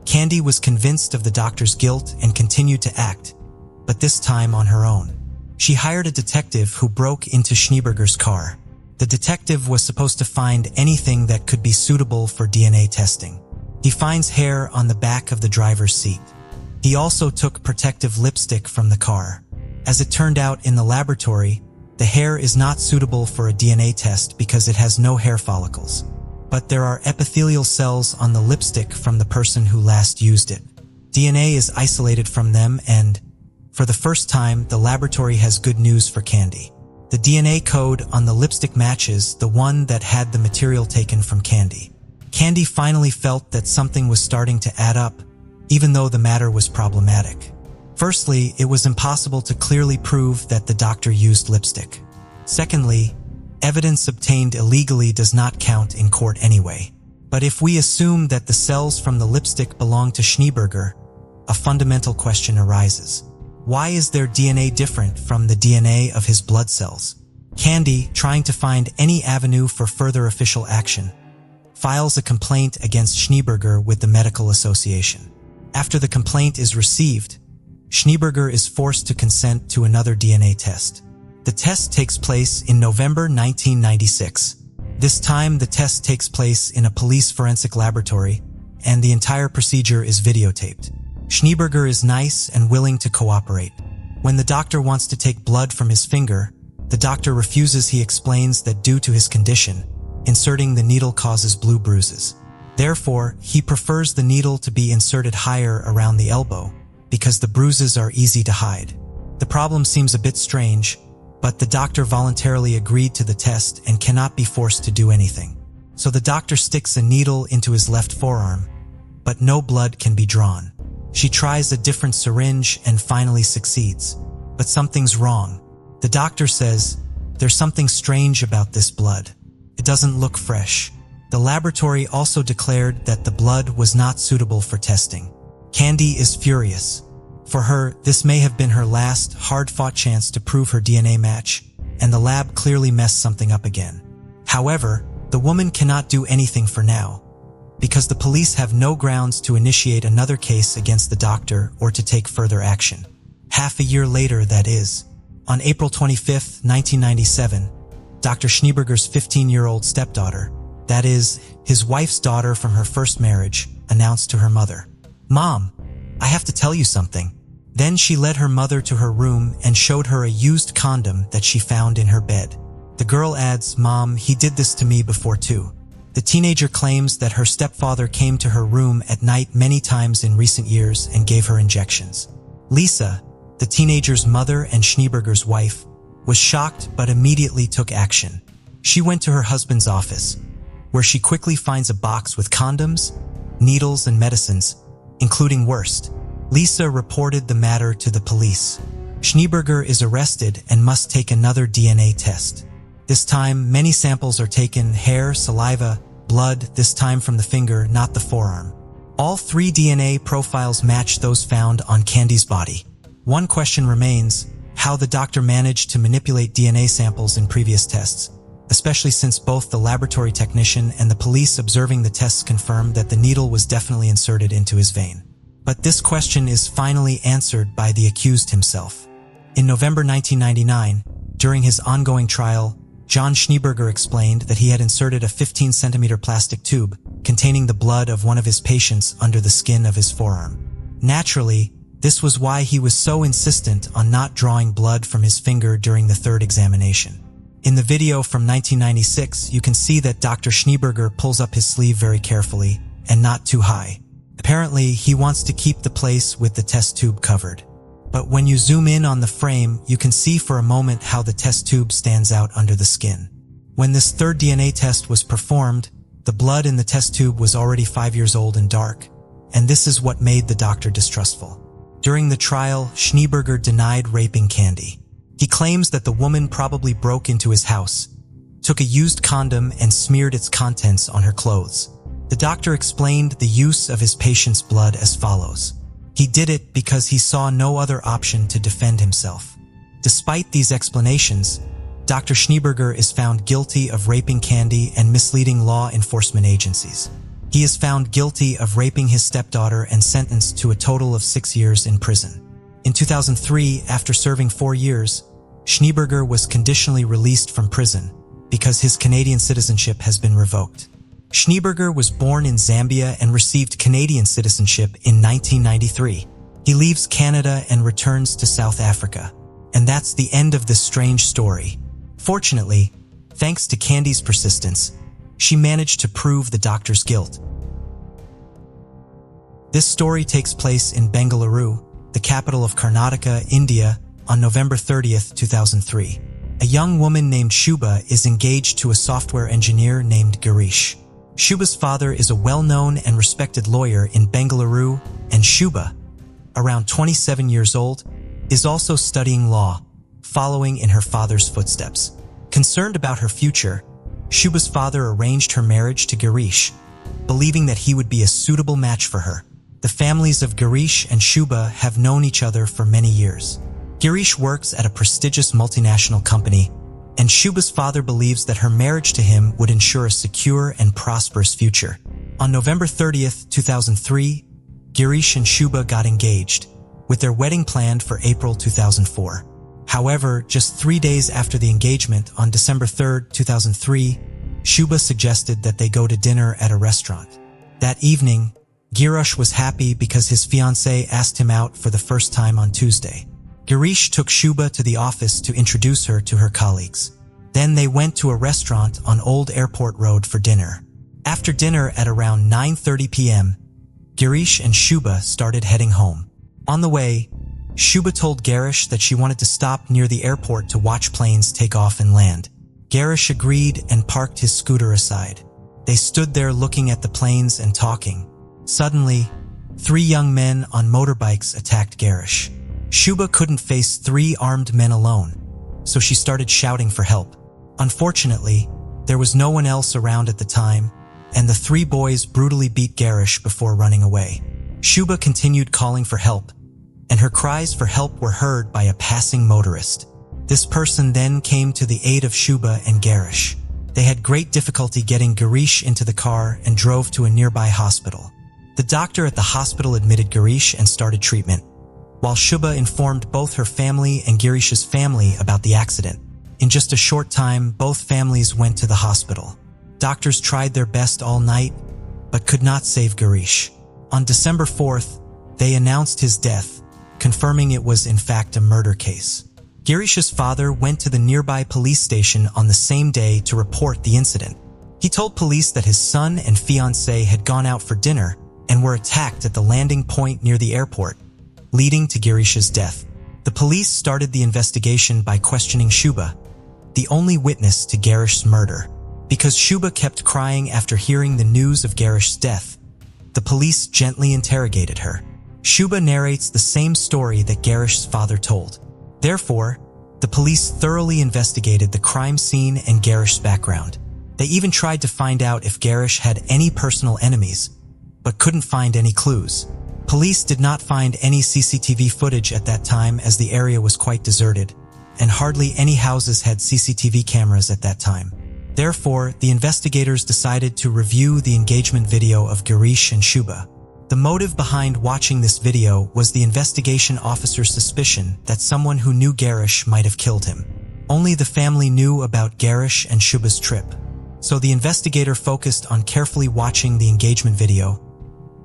Candy was convinced of the doctor's guilt and continued to act, but this time on her own. She hired a detective who broke into Schneeberger's car. The detective was supposed to find anything that could be suitable for DNA testing. He finds hair on the back of the driver's seat. He also took protective lipstick from the car. As it turned out in the laboratory, the hair is not suitable for a DNA test because it has no hair follicles. But there are epithelial cells on the lipstick from the person who last used it. DNA is isolated from them and, for the first time, the laboratory has good news for Candy. The DNA code on the lipstick matches the one that had the material taken from Candy. Candy finally felt that something was starting to add up, even though the matter was problematic. Firstly, it was impossible to clearly prove that the doctor used lipstick. Secondly, evidence obtained illegally does not count in court anyway. But if we assume that the cells from the lipstick belong to Schneeberger, a fundamental question arises. Why is their DNA different from the DNA of his blood cells? Candy, trying to find any avenue for further official action, files a complaint against Schneeberger with the Medical Association. After the complaint is received, Schneeberger is forced to consent to another DNA test. The test takes place in November 1996. This time, the test takes place in a police forensic laboratory, and the entire procedure is videotaped. Schneeberger is nice and willing to cooperate. When the doctor wants to take blood from his finger, the doctor refuses. He explains that due to his condition, Inserting the needle causes blue bruises. Therefore, he prefers the needle to be inserted higher around the elbow because the bruises are easy to hide. The problem seems a bit strange, but the doctor voluntarily agreed to the test and cannot be forced to do anything. So the doctor sticks a needle into his left forearm, but no blood can be drawn. She tries a different syringe and finally succeeds. But something's wrong. The doctor says, "There's something strange about this blood. It doesn't look fresh." The laboratory also declared that the blood was not suitable for testing. Candy is furious. For her, this may have been her last, hard-fought chance to prove her DNA match, and the lab clearly messed something up again. However, the woman cannot do anything for now, because the police have no grounds to initiate another case against the doctor or to take further action. Half a year later, that is. On April 25, 1997, Dr. Schneeberger's 15-year-old stepdaughter, that is, his wife's daughter from her first marriage, announced to her mother, "Mom, I have to tell you something." Then she led her mother to her room and showed her a used condom that she found in her bed. The girl adds, "Mom, he did this to me before too." The teenager claims that her stepfather came to her room at night many times in recent years and gave her injections. Lisa, the teenager's mother and Schneeberger's wife, was shocked but immediately took action. She went to her husband's office, where she quickly finds a box with condoms, needles, and medicines, including Wurst. Lisa reported the matter to the police. Schneeberger is arrested and must take another DNA test. This time, many samples are taken: hair, saliva, blood, this time from the finger, not the forearm. All 3 DNA profiles match those found on Candy's body. One question remains: how the doctor managed to manipulate DNA samples in previous tests, especially since both the laboratory technician and the police observing the tests confirmed that the needle was definitely inserted into his vein. But this question is finally answered by the accused himself. In November 1999, during his ongoing trial, John Schneeberger explained that he had inserted a 15-centimeter plastic tube containing the blood of one of his patients under the skin of his forearm. Naturally, this was why he was so insistent on not drawing blood from his finger during the third examination. In the video from 1996, you can see that Dr. Schneeberger pulls up his sleeve very carefully and not too high. Apparently, he wants to keep the place with the test tube covered. But when you zoom in on the frame, you can see for a moment how the test tube stands out under the skin. When this third DNA test was performed, the blood in the test tube was already 5 years old and dark, and this is what made the doctor distrustful. During the trial, Schneeberger denied raping Candy. He claims that the woman probably broke into his house, took a used condom and smeared its contents on her clothes. The doctor explained the use of his patient's blood as follows. He did it because he saw no other option to defend himself. Despite these explanations, Dr. Schneeberger is found guilty of raping Candy and misleading law enforcement agencies. He is found guilty of raping his stepdaughter and sentenced to a total of 6 years in prison. In 2003, after serving 4 years, Schneeberger was conditionally released from prison because his Canadian citizenship has been revoked. Schneeberger was born in Zambia and received Canadian citizenship in 1993. He leaves Canada and returns to South Africa. And that's the end of this strange story. Fortunately, thanks to Candy's persistence, she managed to prove the doctor's guilt. This story takes place in Bengaluru, the capital of Karnataka, India, on November 30th, 2003. A young woman named Shubha is engaged to a software engineer named Girish. Shubha's father is a well-known and respected lawyer in Bengaluru, and Shubha, around 27 years old, is also studying law, following in her father's footsteps. Concerned about her future, Shubha's father arranged her marriage to Girish, believing that he would be a suitable match for her. The families of Girish and Shubha have known each other for many years. Girish works at a prestigious multinational company, and Shubha's father believes that her marriage to him would ensure a secure and prosperous future. On November 30th, 2003, Girish and Shubha got engaged, with their wedding planned for April 2004. However, just 3 days after the engagement, on December 3rd, 2003, Shubha suggested that they go to dinner at a restaurant. That evening, Girish was happy because his fiancée asked him out for the first time on Tuesday. Girish took Shubha to the office to introduce her to her colleagues. Then they went to a restaurant on Old Airport Road for dinner. After dinner at around 9:30 p.m., Girish and Shubha started heading home. On the way, Shubha told Girish that she wanted to stop near the airport to watch planes take off and land. Girish agreed and parked his scooter aside. They stood there looking at the planes and talking. Suddenly, 3 young men on motorbikes attacked Girish. Shubha couldn't face 3 armed men alone, so she started shouting for help. Unfortunately, there was no one else around at the time, and the 3 boys brutally beat Girish before running away. Shubha continued calling for help, and her cries for help were heard by a passing motorist. This person then came to the aid of Shubha and Girish. They had great difficulty getting Girish into the car and drove to a nearby hospital. The doctor at the hospital admitted Girish and started treatment, while Shubha informed both her family and Girish's family about the accident. In just a short time, both families went to the hospital. Doctors tried their best all night, but could not save Girish. On December 4th, they announced his death, confirming it was in fact a murder case. Girish's father went to the nearby police station on the same day to report the incident. He told police that his son and fiancée had gone out for dinner and were attacked at the landing point near the airport, leading to Girish's death. The police started the investigation by questioning Shubha, the only witness to Girish's murder. Because Shubha kept crying after hearing the news of Girish's death, the police gently interrogated her. Shubha narrates the same story that Girish's father told. Therefore, the police thoroughly investigated the crime scene and Girish's background. They even tried to find out if Girish had any personal enemies, but couldn't find any clues. Police did not find any CCTV footage at that time as the area was quite deserted, and hardly any houses had CCTV cameras at that time. Therefore, the investigators decided to review the engagement video of Girish and Shubha. The motive behind watching this video was the investigation officer's suspicion that someone who knew Girish might have killed him. Only the family knew about Girish and Shubha's trip, so the investigator focused on carefully watching the engagement video,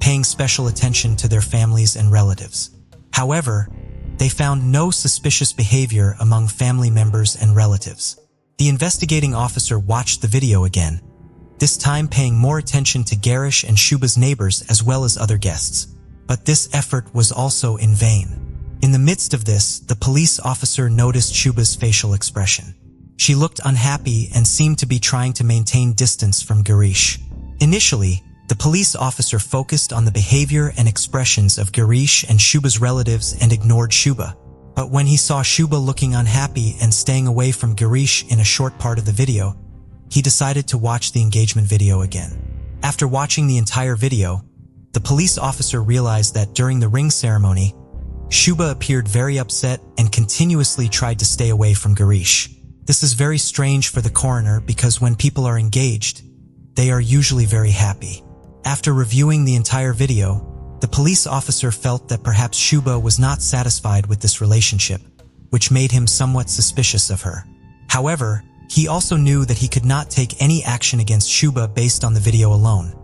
paying special attention to their families and relatives. However, they found no suspicious behavior among family members and relatives. The investigating officer watched the video again, this time paying more attention to Girish and Shubha's neighbors as well as other guests. But this effort was also in vain. In the midst of this, the police officer noticed Shubha's facial expression. She looked unhappy and seemed to be trying to maintain distance from Girish. Initially, the police officer focused on the behavior and expressions of Girish and Shubha's relatives and ignored Shubha. But when he saw Shubha looking unhappy and staying away from Girish in a short part of the video, he decided to watch the engagement video again. After watching the entire video, the police officer realized that during the ring ceremony, Shubha appeared very upset and continuously tried to stay away from Girish. This is very strange for the coroner because when people are engaged, they are usually very happy. After reviewing the entire video, the police officer felt that perhaps Shubha was not satisfied with this relationship, which made him somewhat suspicious of her. However, he also knew that he could not take any action against Shubha based on the video alone,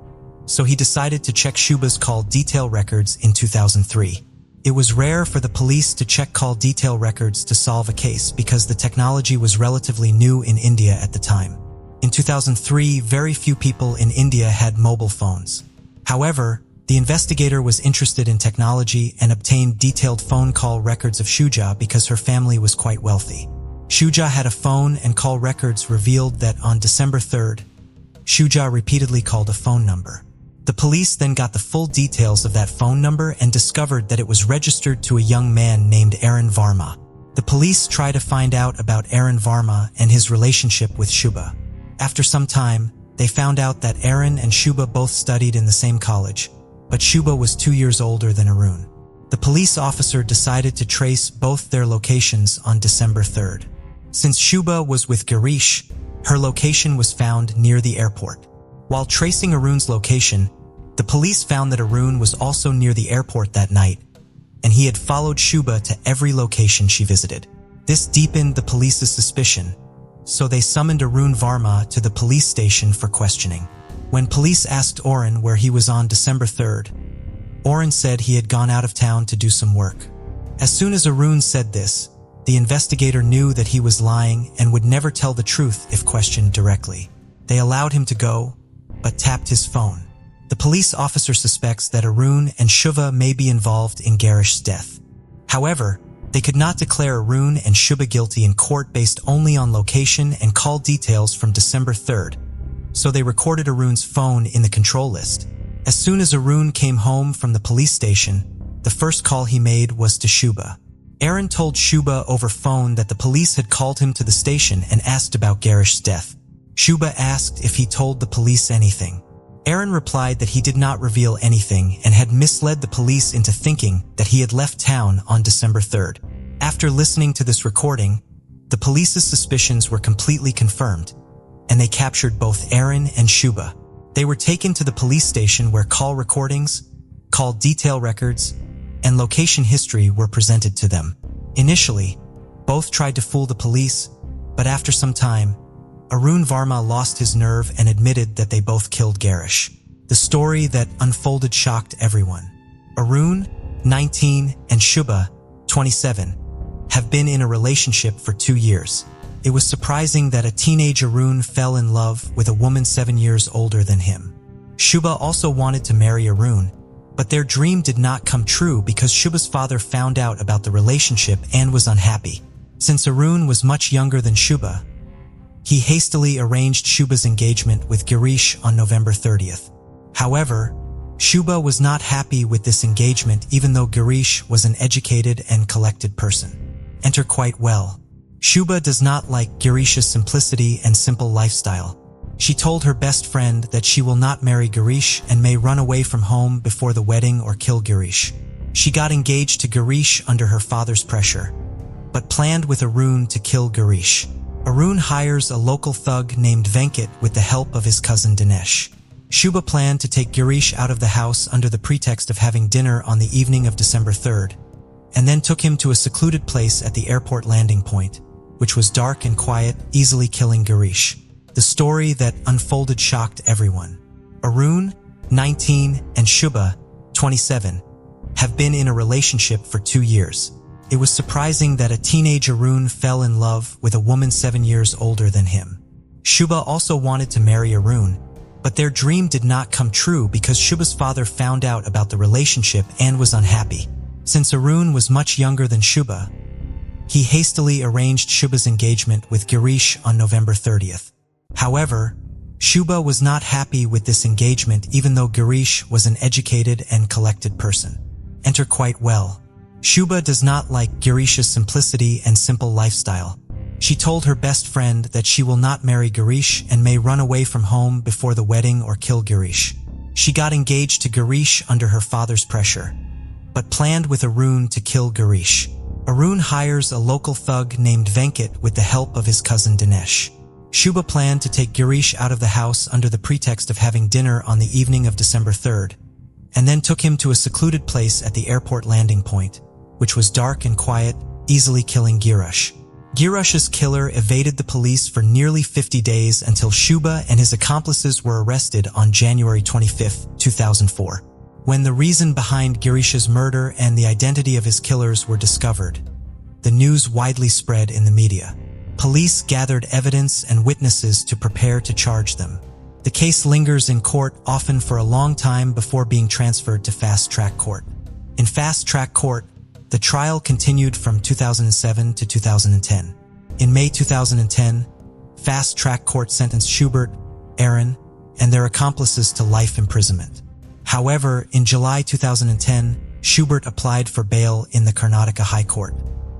so he decided to check Shubha's call detail records in 2003. It was rare for the police to check call detail records to solve a case because the technology was relatively new in India at the time. In 2003, very few people in India had mobile phones. However, the investigator was interested in technology and obtained detailed phone call records of Shubha because her family was quite wealthy. Shubha had a phone and call records revealed that on December 3rd, Shubha repeatedly called a phone number. The police then got the full details of that phone number and discovered that it was registered to a young man named Arun Varma. The police tried to find out about Arun Varma and his relationship with Shubha. After some time, they found out that Arun and Shubha both studied in the same college, but Shubha was 2 years older than Arun. The police officer decided to trace both their locations on December 3rd. Since Shubha was with Girish, her location was found near the airport. While tracing Arun's location, the police found that Arun was also near the airport that night, and he had followed Shubha to every location she visited. This deepened the police's suspicion, so they summoned Arun Varma to the police station for questioning. When police asked Arun where he was on December 3rd, Arun said he had gone out of town to do some work. As soon as Arun said this, The investigator knew that he was lying and would never tell the truth if questioned directly. They allowed him to go, but tapped his phone. The police officer suspects that Arun and Shubha may be involved in Girish's death. However, they could not declare Arun and Shubha guilty in court based only on location and call details from December 3rd, so they recorded Arun's phone in the control list. As soon as Arun came home from the police station, the first call he made was to Shubha. Aaron told Shubha over phone that the police had called him to the station and asked about Girish's death. Shubha asked if he told the police anything. Aaron replied that he did not reveal anything and had misled the police into thinking that he had left town on December 3rd. After listening to this recording, the police's suspicions were completely confirmed, and they captured both Aaron and Shubha. They were taken to the police station where call recordings, call detail records, and location history were presented to them. Initially, both tried to fool the police, but after some time, Arun Varma lost his nerve and admitted that they both killed Girish. The story that unfolded shocked everyone. Arun, 19, and Shubha, 27, have been in a relationship for 2 years. It was surprising that a teenage Arun fell in love with a woman 7 years older than him. Shubha also wanted to marry Arun, but their dream did not come true because Shubha's father found out about the relationship and was unhappy. Since Arun was much younger than Shubha, he hastily arranged Shubha's engagement with Girish on November 30th. However, Shubha was not happy with this engagement even though Girish was an educated and collected person. Enter quite well. Shubha does not like Girish's simplicity and simple lifestyle. She told her best friend that she will not marry Girish and may run away from home before the wedding or kill Girish. She got engaged to Girish under her father's pressure, but planned with Arun to kill Girish. Arun hires a local thug named Venkat with the help of his cousin Dinesh. Shubha planned to take Girish out of the house under the pretext of having dinner on the evening of December 3rd, and then took him to a secluded place at the airport landing point, which was dark and quiet, easily killing Girish. The story that unfolded shocked everyone. Arun, 19, and Shubha, 27, have been in a relationship for 2 years. It was surprising that a teenage Arun fell in love with a woman 7 years older than him. Shubha also wanted to marry Arun, but their dream did not come true because Shubha's father found out about the relationship and was unhappy. Since Arun was much younger than Shubha, he hastily arranged Shubha's engagement with Girish on November 30th. However, Shubha was not happy with this engagement even though Girish was an educated and collected person. Enter quite well. Shubha does not like Girish's simplicity and simple lifestyle. She told her best friend that she will not marry Girish and may run away from home before the wedding or kill Girish. She got engaged to Girish under her father's pressure, but planned with Arun to kill Girish. Arun hires a local thug named Venkat with the help of his cousin Dinesh. Shubha planned to take Girish out of the house under the pretext of having dinner on the evening of December 3rd, and then took him to a secluded place at the airport landing point, which was dark and quiet, easily killing Girish. Girish's killer evaded the police for nearly 50 days until Shubha and his accomplices were arrested on January 25, 2004. When the reason behind Girish's murder and the identity of his killers were discovered, the news widely spread in the media. Police gathered evidence and witnesses to prepare to charge them. The case lingers in court often for a long time before being transferred to fast-track court. In fast-track court, the trial continued from 2007 to 2010. In May 2010, fast-track court sentenced Shubert, Aaron, and their accomplices to life imprisonment. However, in July 2010, Shubert applied for bail in the Karnataka High Court.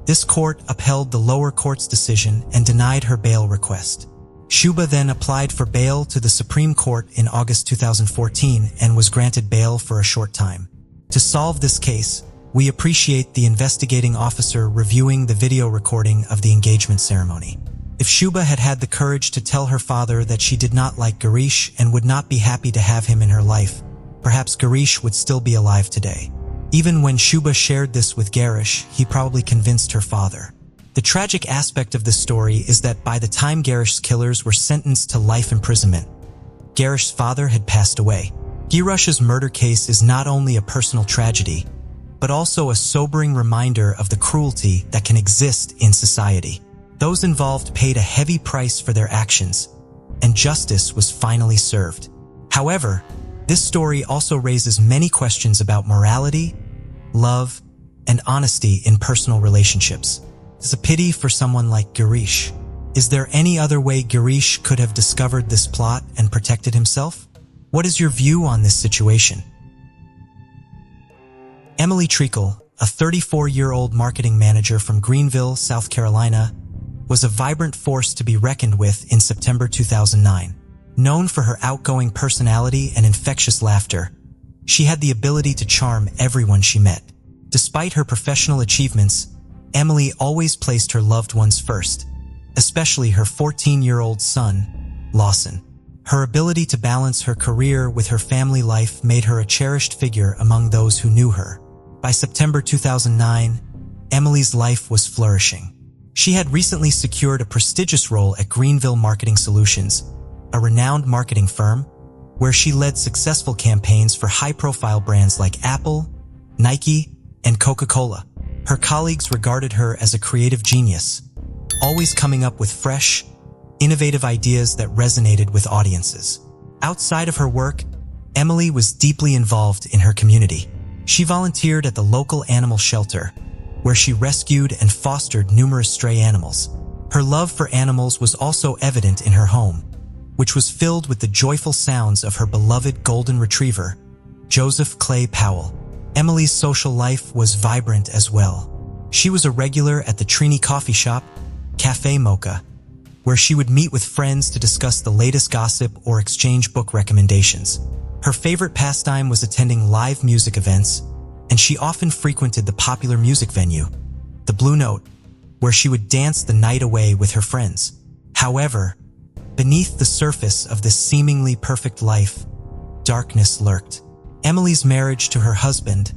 This court upheld the lower court's decision and denied her bail request. Shubha then applied for bail to the Supreme Court in August 2014 and was granted bail for a short time. To solve this case, we appreciate the investigating officer reviewing the video recording of the engagement ceremony. If Shubha had had the courage to tell her father that she did not like Girish and would not be happy to have him in her life, perhaps Girish would still be alive today. Even when Shubha shared this with Girish, he probably convinced her father. The tragic aspect of this story is that by the time Girish's killers were sentenced to life imprisonment, Girish's father had passed away. Girish's murder case is not only a personal tragedy, but also a sobering reminder of the cruelty that can exist in society. Those involved paid a heavy price for their actions, and justice was finally served. However, this story also raises many questions about morality, love, and honesty in personal relationships. It's a pity for someone like Girish. Is there any other way Girish could have discovered this plot and protected himself? What is your view on this situation? Emily Treacle, a 34-year-old marketing manager from Greenville, South Carolina, was a vibrant force to be reckoned with in September 2009. Known for her outgoing personality and infectious laughter, she had the ability to charm everyone she met. Despite her professional achievements, Emily always placed her loved ones first, especially her 14-year-old son, Lawson. Her ability to balance her career with her family life made her a cherished figure among those who knew her. By September 2009, Emily's life was flourishing. She had recently secured a prestigious role at Greenville Marketing Solutions, a renowned marketing firm, where she led successful campaigns for high-profile brands like Apple, Nike, and Coca-Cola. Her colleagues regarded her as a creative genius, always coming up with fresh, innovative ideas that resonated with audiences. Outside of her work, Emily was deeply involved in her community. She volunteered at the local animal shelter, where she rescued and fostered numerous stray animals. Her love for animals was also evident in her home, which was filled with the joyful sounds of her beloved golden retriever, Joseph Clay Powell. Emily's social life was vibrant as well. She was a regular at the Trini coffee shop, Cafe Mocha, where she would meet with friends to discuss the latest gossip or exchange book recommendations. Her favorite pastime was attending live music events, and she often frequented the popular music venue, the Blue Note, where she would dance the night away with her friends. However, beneath the surface of this seemingly perfect life, darkness lurked. Emily's marriage to her husband,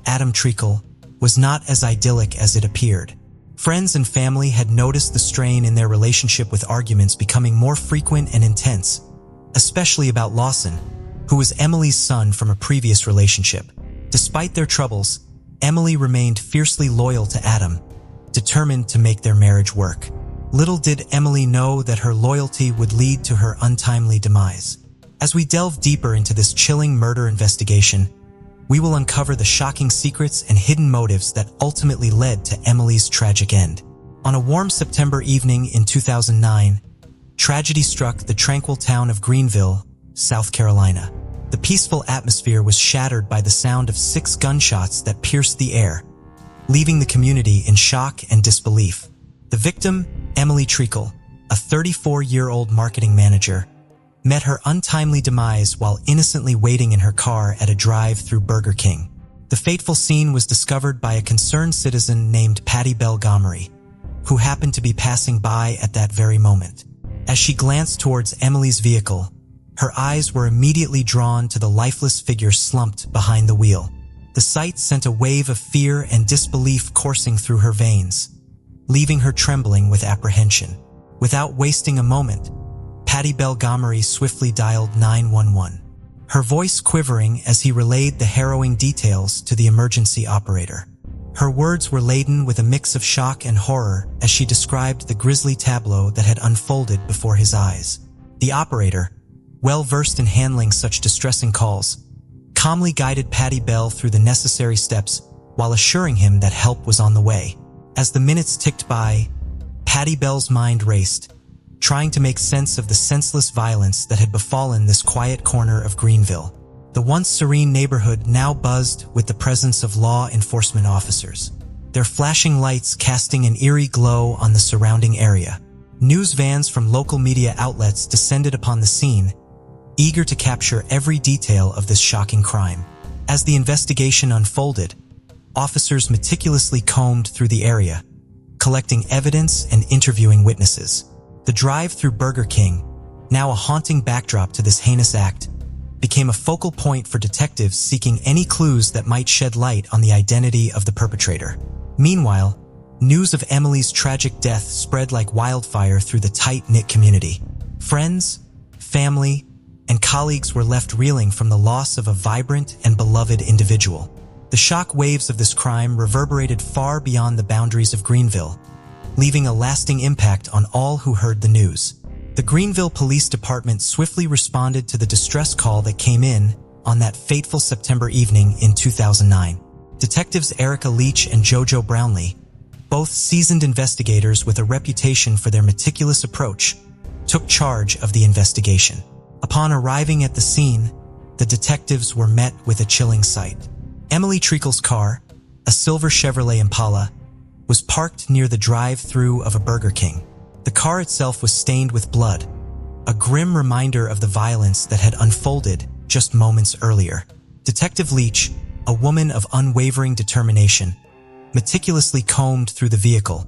Adam Treacle, was not as idyllic as it appeared. Friends and family had noticed the strain in their relationship, with arguments becoming more frequent and intense, especially about Lawson, who was Emily's son from a previous relationship. Despite their troubles, Emily remained fiercely loyal to Adam, determined to make their marriage work. Little did Emily know that her loyalty would lead to her untimely demise. As we delve deeper into this chilling murder investigation, we will uncover the shocking secrets and hidden motives that ultimately led to Emily's tragic end. On a warm September evening in 2009, tragedy struck the tranquil town of Greenville, South Carolina. The peaceful atmosphere was shattered by the sound of 6 gunshots that pierced the air, leaving the community in shock and disbelief. The victim, Emily Treacle, a 34-year-old marketing manager, met her untimely demise while innocently waiting in her car at a drive-through Burger King. The fateful scene was discovered by a concerned citizen named Patty Belgomery, who happened to be passing by at that very moment. As she glanced towards Emily's vehicle, her eyes were immediately drawn to the lifeless figure slumped behind the wheel. The sight sent a wave of fear and disbelief coursing through her veins, leaving her trembling with apprehension. Without wasting a moment, Patty Belgomery swiftly dialed 911, her voice quivering as he relayed the harrowing details to the emergency operator. Her words were laden with a mix of shock and horror as she described the grisly tableau that had unfolded before his eyes. The operator, well-versed in handling such distressing calls, calmly guided Patty Bell through the necessary steps while assuring him that help was on the way. As the minutes ticked by, Patty Bell's mind raced, trying to make sense of the senseless violence that had befallen this quiet corner of Greenville. The once serene neighborhood now buzzed with the presence of law enforcement officers, their flashing lights casting an eerie glow on the surrounding area. News vans from local media outlets descended upon the scene, eager to capture every detail of this shocking crime. As the investigation unfolded, officers meticulously combed through the area, collecting evidence and interviewing witnesses. The drive-through Burger King, now a haunting backdrop to this heinous act, became a focal point for detectives seeking any clues that might shed light on the identity of the perpetrator. Meanwhile, news of Emily's tragic death spread like wildfire through the tight-knit community. Friends, family, and colleagues were left reeling from the loss of a vibrant and beloved individual. The shock waves of this crime reverberated far beyond the boundaries of Greenville, leaving a lasting impact on all who heard the news. The Greenville Police Department swiftly responded to the distress call that came in on that fateful September evening in 2009. Detectives Erica Leach and Jojo Brownlee, both seasoned investigators with a reputation for their meticulous approach, took charge of the investigation. Upon arriving at the scene, the detectives were met with a chilling sight. Emily Treacle's car, a silver Chevrolet Impala, was parked near the drive-thru of a Burger King. The car itself was stained with blood, a grim reminder of the violence that had unfolded just moments earlier. Detective Leach, a woman of unwavering determination, meticulously combed through the vehicle,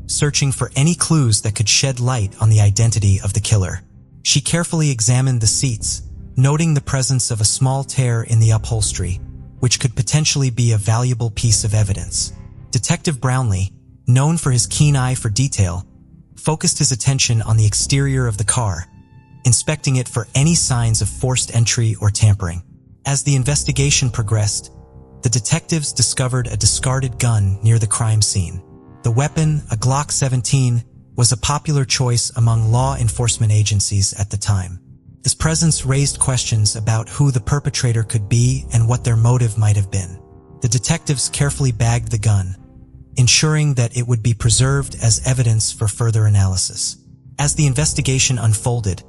searching for any clues that could shed light on the identity of the killer. She carefully examined the seats, noting the presence of a small tear in the upholstery, which could potentially be a valuable piece of evidence. Detective Brownlee, known for his keen eye for detail, focused his attention on the exterior of the car, inspecting it for any signs of forced entry or tampering. As the investigation progressed, the detectives discovered a discarded gun near the crime scene. The weapon, a Glock 17, was a popular choice among law enforcement agencies at the time. This presence raised questions about who the perpetrator could be and what their motive might have been. The detectives carefully bagged the gun, ensuring that it would be preserved as evidence for further analysis. As the investigation unfolded,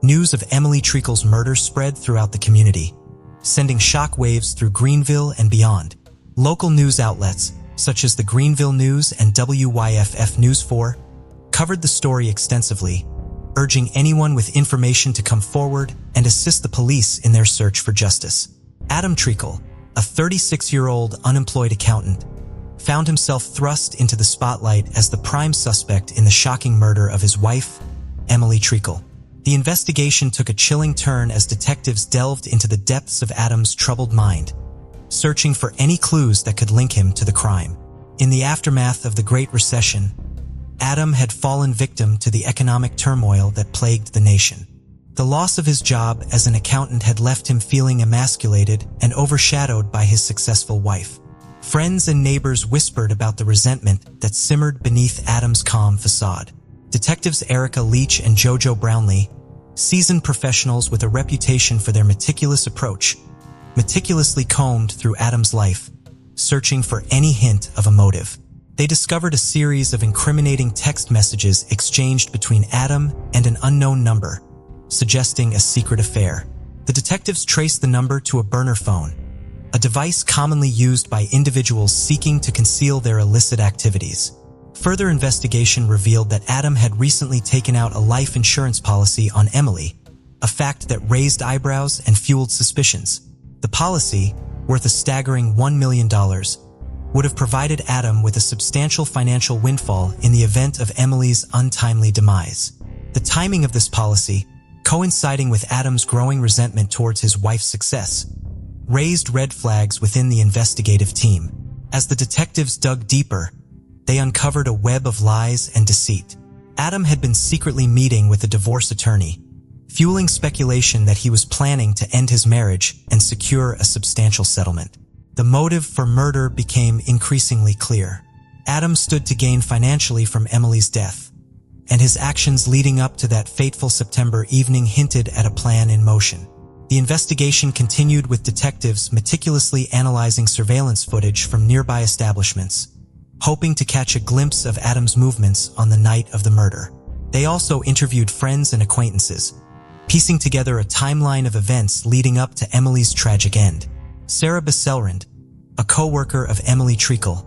news of Emily Treacle's murder spread throughout the community, sending shockwaves through Greenville and beyond. Local news outlets, such as the Greenville News and WYFF News 4, covered the story extensively, urging anyone with information to come forward and assist the police in their search for justice. Adam Treacle, a 36-year-old unemployed accountant, found himself thrust into the spotlight as the prime suspect in the shocking murder of his wife, Emily Treacle. The investigation took a chilling turn as detectives delved into the depths of Adam's troubled mind, searching for any clues that could link him to the crime. In the aftermath of the Great Recession, Adam had fallen victim to the economic turmoil that plagued the nation. The loss of his job as an accountant had left him feeling emasculated and overshadowed by his successful wife. Friends and neighbors whispered about the resentment that simmered beneath Adam's calm facade. Detectives Erica Leach and Jojo Brownlee, seasoned professionals with a reputation for their meticulous approach, meticulously combed through Adam's life, searching for any hint of a motive. They discovered a series of incriminating text messages exchanged between Adam and an unknown number, suggesting a secret affair. The detectives traced the number to a burner phone, a device commonly used by individuals seeking to conceal their illicit activities. Further investigation revealed that Adam had recently taken out a life insurance policy on Emily, a fact that raised eyebrows and fueled suspicions. The policy, worth a staggering $1 million, would have provided Adam with a substantial financial windfall in the event of Emily's untimely demise. The timing of this policy, coinciding with Adam's growing resentment towards his wife's success, raised red flags within the investigative team. As the detectives dug deeper, they uncovered a web of lies and deceit. Adam had been secretly meeting with a divorce attorney, fueling speculation that he was planning to end his marriage and secure a substantial settlement. The motive for murder became increasingly clear. Adam stood to gain financially from Emily's death, and his actions leading up to that fateful September evening hinted at a plan in motion. The investigation continued with detectives meticulously analyzing surveillance footage from nearby establishments, hoping to catch a glimpse of Adam's movements on the night of the murder. They also interviewed friends and acquaintances, piecing together a timeline of events leading up to Emily's tragic end. Sarah Besselrand, a co-worker of Emily Treacle,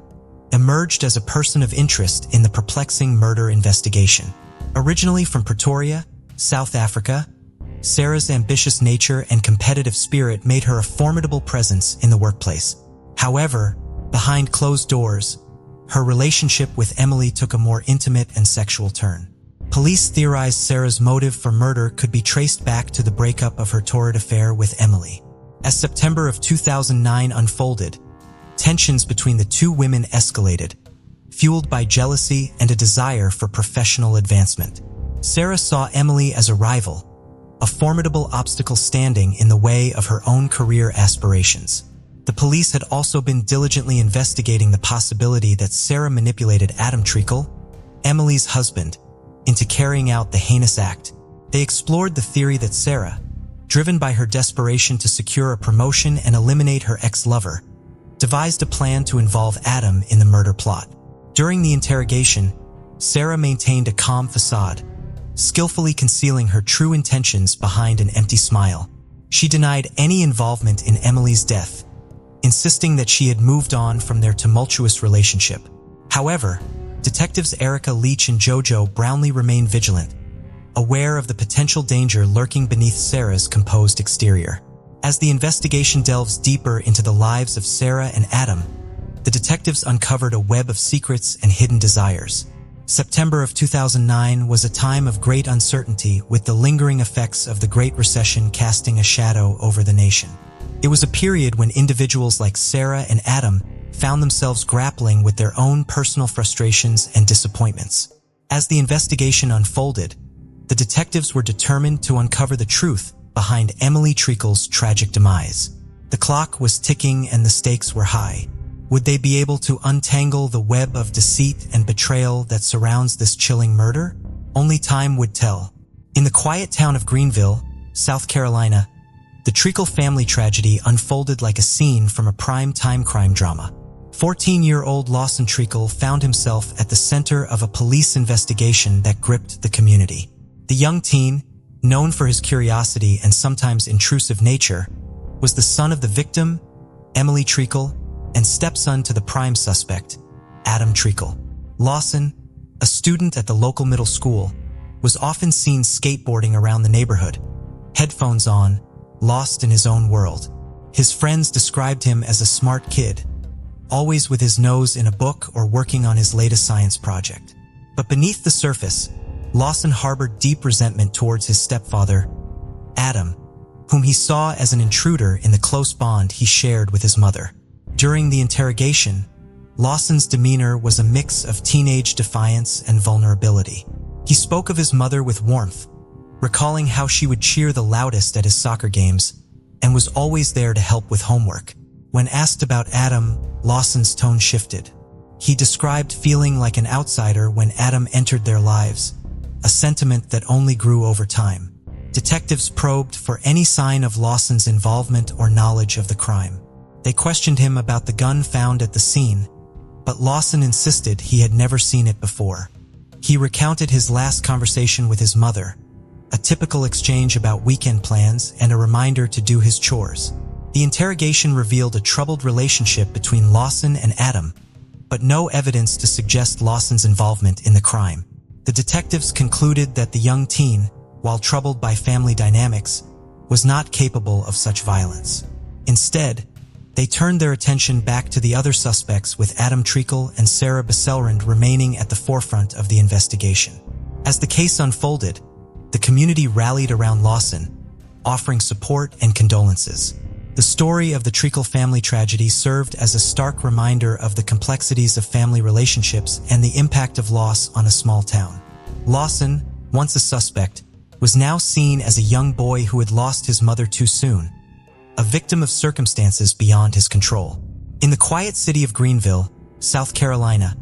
emerged as a person of interest in the perplexing murder investigation. Originally from Pretoria, South Africa, Sarah's ambitious nature and competitive spirit made her a formidable presence in the workplace. However, behind closed doors, her relationship with Emily took a more intimate and sexual turn. Police theorized Sarah's motive for murder could be traced back to the breakup of her torrid affair with Emily. As September of 2009 unfolded, tensions between the two women escalated, fueled by jealousy and a desire for professional advancement. Sarah saw Emily as a rival, a formidable obstacle standing in the way of her own career aspirations. The police had also been diligently investigating the possibility that Sarah manipulated Adam Treacle, Emily's husband, into carrying out the heinous act. They explored the theory that Sarah, driven by her desperation to secure a promotion and eliminate her ex-lover, devised a plan to involve Adam in the murder plot. During the interrogation, Sarah maintained a calm facade, skillfully concealing her true intentions behind an empty smile. She denied any involvement in Emily's death, insisting that she had moved on from their tumultuous relationship. However, detectives Erica Leach and Jojo Brownlee remained vigilant, aware of the potential danger lurking beneath Sarah's composed exterior. As the investigation delves deeper into the lives of Sarah and Adam, the detectives uncovered a web of secrets and hidden desires. September of 2009 was a time of great uncertainty, with the lingering effects of the Great Recession casting a shadow over the nation. It was a period when individuals like Sarah and Adam found themselves grappling with their own personal frustrations and disappointments. As the investigation unfolded, the detectives were determined to uncover the truth behind Emily Treacle's tragic demise. The clock was ticking and the stakes were high. Would they be able to untangle the web of deceit and betrayal that surrounds this chilling murder? Only time would tell. In the quiet town of Greenville, South Carolina, the Treacle family tragedy unfolded like a scene from a prime-time crime drama. 14-year-old Lawson Treacle found himself at the center of a police investigation that gripped the community. The young teen, known for his curiosity and sometimes intrusive nature, was the son of the victim, Emily Treacle, and stepson to the prime suspect, Adam Treacle. Lawson, a student at the local middle school, was often seen skateboarding around the neighborhood, headphones on, lost in his own world. His friends described him as a smart kid, always with his nose in a book or working on his latest science project. But beneath the surface, Lawson harbored deep resentment towards his stepfather, Adam, whom he saw as an intruder in the close bond he shared with his mother. During the interrogation, Lawson's demeanor was a mix of teenage defiance and vulnerability. He spoke of his mother with warmth, recalling how she would cheer the loudest at his soccer games and was always there to help with homework. When asked about Adam, Lawson's tone shifted. He described feeling like an outsider when Adam entered their lives, a sentiment that only grew over time. Detectives probed for any sign of Lawson's involvement or knowledge of the crime. They questioned him about the gun found at the scene, but Lawson insisted he had never seen it before. He recounted his last conversation with his mother, a typical exchange about weekend plans and a reminder to do his chores. The interrogation revealed a troubled relationship between Lawson and Adam, but no evidence to suggest Lawson's involvement in the crime. The detectives concluded that the young teen, while troubled by family dynamics, was not capable of such violence. Instead, they turned their attention back to the other suspects, with Adam Treacle and Sarah Besselrand remaining at the forefront of the investigation. As the case unfolded, the community rallied around Lawson, offering support and condolences. The story of the Treacle family tragedy served as a stark reminder of the complexities of family relationships and the impact of loss on a small town. Lawson, once a suspect, was now seen as a young boy who had lost his mother too soon, a victim of circumstances beyond his control. In the quiet city of Greenville, South Carolina,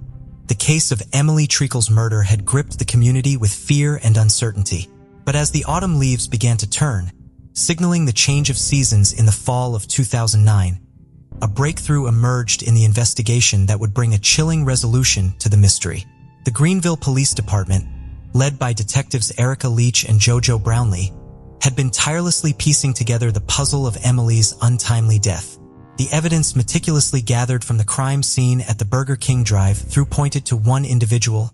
the case of Emily Treacle's murder had gripped the community with fear and uncertainty. But as the autumn leaves began to turn, signaling the change of seasons in the fall of 2009, a breakthrough emerged in the investigation that would bring a chilling resolution to the mystery. The Greenville Police Department, led by detectives Erica Leach and Jojo Brownlee, had been tirelessly piecing together the puzzle of Emily's untimely death. The evidence meticulously gathered from the crime scene at the Burger King drive-thru pointed to one individual,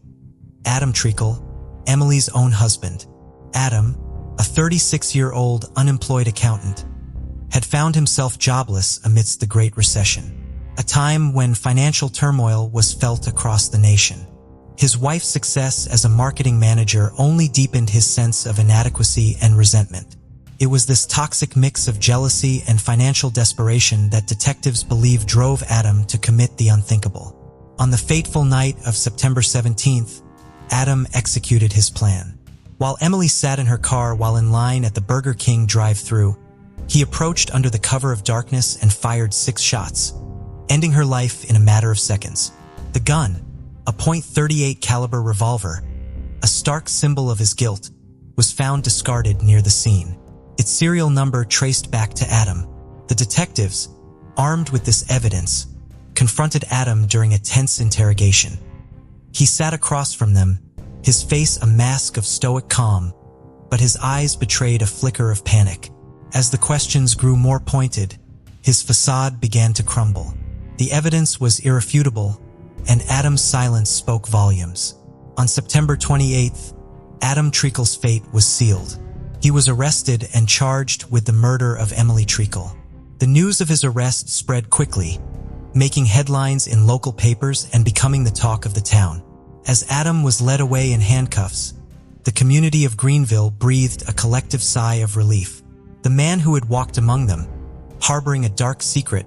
Adam Treacle, Emily's own husband. Adam, a 36-year-old unemployed accountant, had found himself jobless amidst the Great Recession, a time when financial turmoil was felt across the nation. His wife's success as a marketing manager only deepened his sense of inadequacy and resentment. It was this toxic mix of jealousy and financial desperation that detectives believe drove Adam to commit the unthinkable. On the fateful night of September 17th, Adam executed his plan. While Emily sat in her car while in line at the Burger King drive-thru, He approached under the cover of darkness and fired 6 shots, ending her life in a matter of seconds. The gun, a .38 caliber revolver, a stark symbol of his guilt, was found discarded near the scene. Its serial number traced back to Adam. The detectives, armed with this evidence, confronted Adam during a tense interrogation. He sat across from them, his face a mask of stoic calm, but his eyes betrayed a flicker of panic. As the questions grew more pointed, his facade began to crumble. The evidence was irrefutable, and Adam's silence spoke volumes. On September 28th, Adam Treacle's fate was sealed. He was arrested and charged with the murder of Emily Treacle. The news of his arrest spread quickly, making headlines in local papers and becoming the talk of the town. As Adam was led away in handcuffs, the community of Greenville breathed a collective sigh of relief. The man who had walked among them, harboring a dark secret,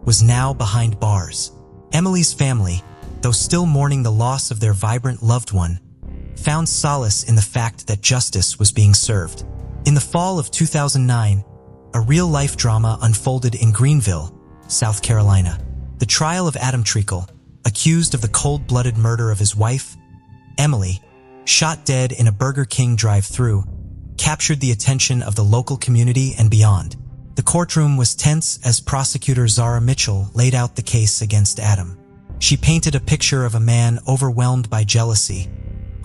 was now behind bars. Emily's family, though still mourning the loss of their vibrant loved one, found solace in the fact that justice was being served. In the fall of 2009, a real-life drama unfolded in Greenville, South Carolina. The trial of Adam Treacle, accused of the cold-blooded murder of his wife, Emily, shot dead in a Burger King drive-thru, captured the attention of the local community and beyond. The courtroom was tense as prosecutor Zara Mitchell laid out the case against Adam. She painted a picture of a man overwhelmed by jealousy,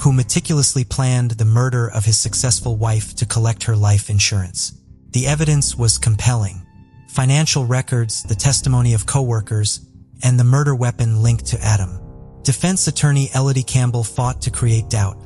who meticulously planned the murder of his successful wife to collect her life insurance. The evidence was compelling. Financial records, the testimony of co-workers, and the murder weapon linked to Adam. Defense attorney Elodie Campbell fought to create doubt,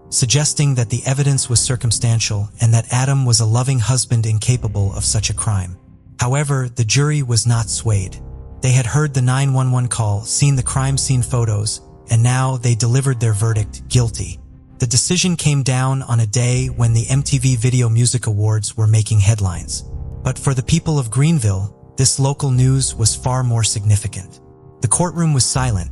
suggesting that the evidence was circumstantial and that Adam was a loving husband incapable of such a crime. However, the jury was not swayed. They had heard the 911 call, seen the crime scene photos, and now they delivered their verdict, guilty. The decision came down on a day when the MTV Video Music Awards were making headlines. But for the people of Greenville, this local news was far more significant. The courtroom was silent,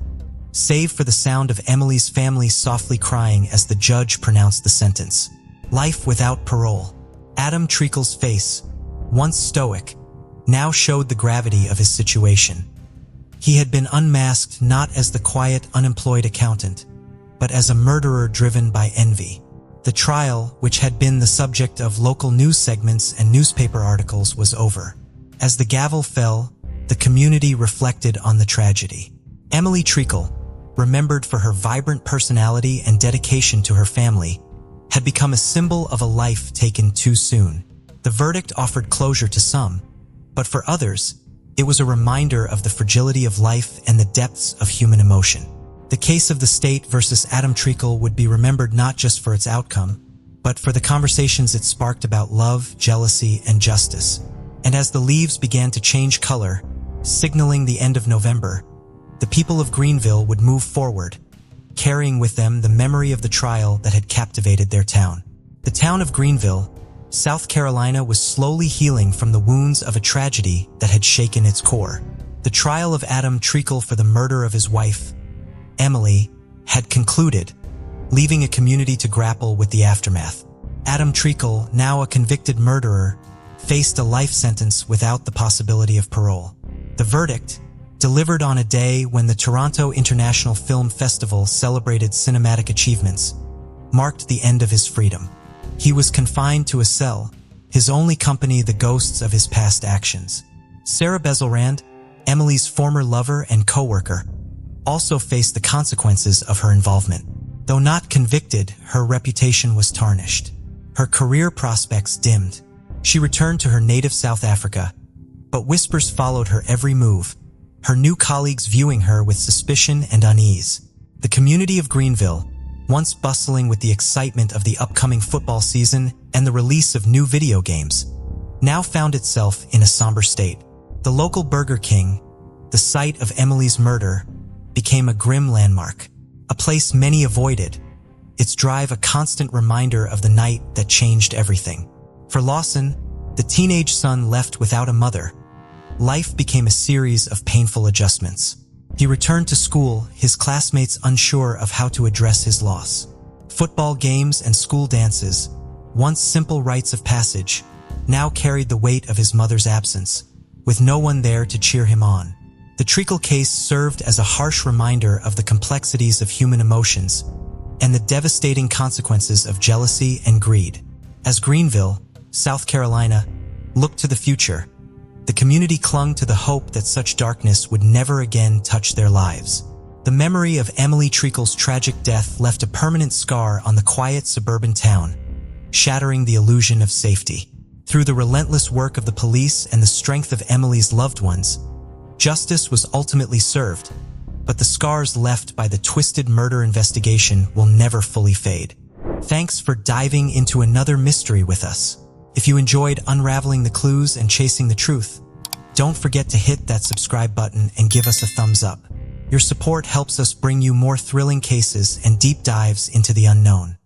save for the sound of Emily's family softly crying as the judge pronounced the sentence. Life without parole. Adam Treacle's face, once stoic, now showed the gravity of his situation. He had been unmasked not as the quiet, unemployed accountant, but as a murderer driven by envy. The trial, which had been the subject of local news segments and newspaper articles, was over. As the gavel fell, the community reflected on the tragedy. Emily Treacle, remembered for her vibrant personality and dedication to her family, had become a symbol of a life taken too soon. The verdict offered closure to some, but for others, it was a reminder of the fragility of life and the depths of human emotion. The case of the state versus Adam Treacle would be remembered not just for its outcome, but for the conversations it sparked about love, jealousy, and justice. And as the leaves began to change color, signaling the end of November, the people of Greenville would move forward, carrying with them the memory of the trial that had captivated their town. The town of Greenville, South Carolina, was slowly healing from the wounds of a tragedy that had shaken its core. The trial of Adam Treacle for the murder of his wife, Emily, had concluded, leaving a community to grapple with the aftermath. Adam Treacle, now a convicted murderer, faced a life sentence without the possibility of parole. The verdict, delivered on a day when the Toronto International Film Festival celebrated cinematic achievements, marked the end of his freedom. He was confined to a cell, his only company the ghosts of his past actions. Sarah Bezelrand, Emily's former lover and co-worker, also faced the consequences of her involvement. Though not convicted, her reputation was tarnished. Her career prospects dimmed. She returned to her native South Africa, but whispers followed her every move, her new colleagues viewing her with suspicion and unease. The community of Greenville, once bustling with the excitement of the upcoming football season and the release of new video games, now found itself in a somber state. The local Burger King, the site of Emily's murder, became a grim landmark, a place many avoided, its drive a constant reminder of the night that changed everything. For Lawson, the teenage son left without a mother, life became a series of painful adjustments. He returned to school, his classmates unsure of how to address his loss. Football games and school dances, once simple rites of passage, now carried the weight of his mother's absence, with no one there to cheer him on. The treacle case served as a harsh reminder of the complexities of human emotions and the devastating consequences of jealousy and greed. As Greenville, South Carolina, looked to the future, the community clung to the hope that such darkness would never again touch their lives. The memory of Emily Treacle's tragic death left a permanent scar on the quiet suburban town, shattering the illusion of safety. Through the relentless work of the police and the strength of Emily's loved ones, justice was ultimately served, but the scars left by the twisted murder investigation will never fully fade. Thanks for diving into another mystery with us. If you enjoyed unraveling the clues and chasing the truth, don't forget to hit that subscribe button and give us a thumbs up. Your support helps us bring you more thrilling cases and deep dives into the unknown.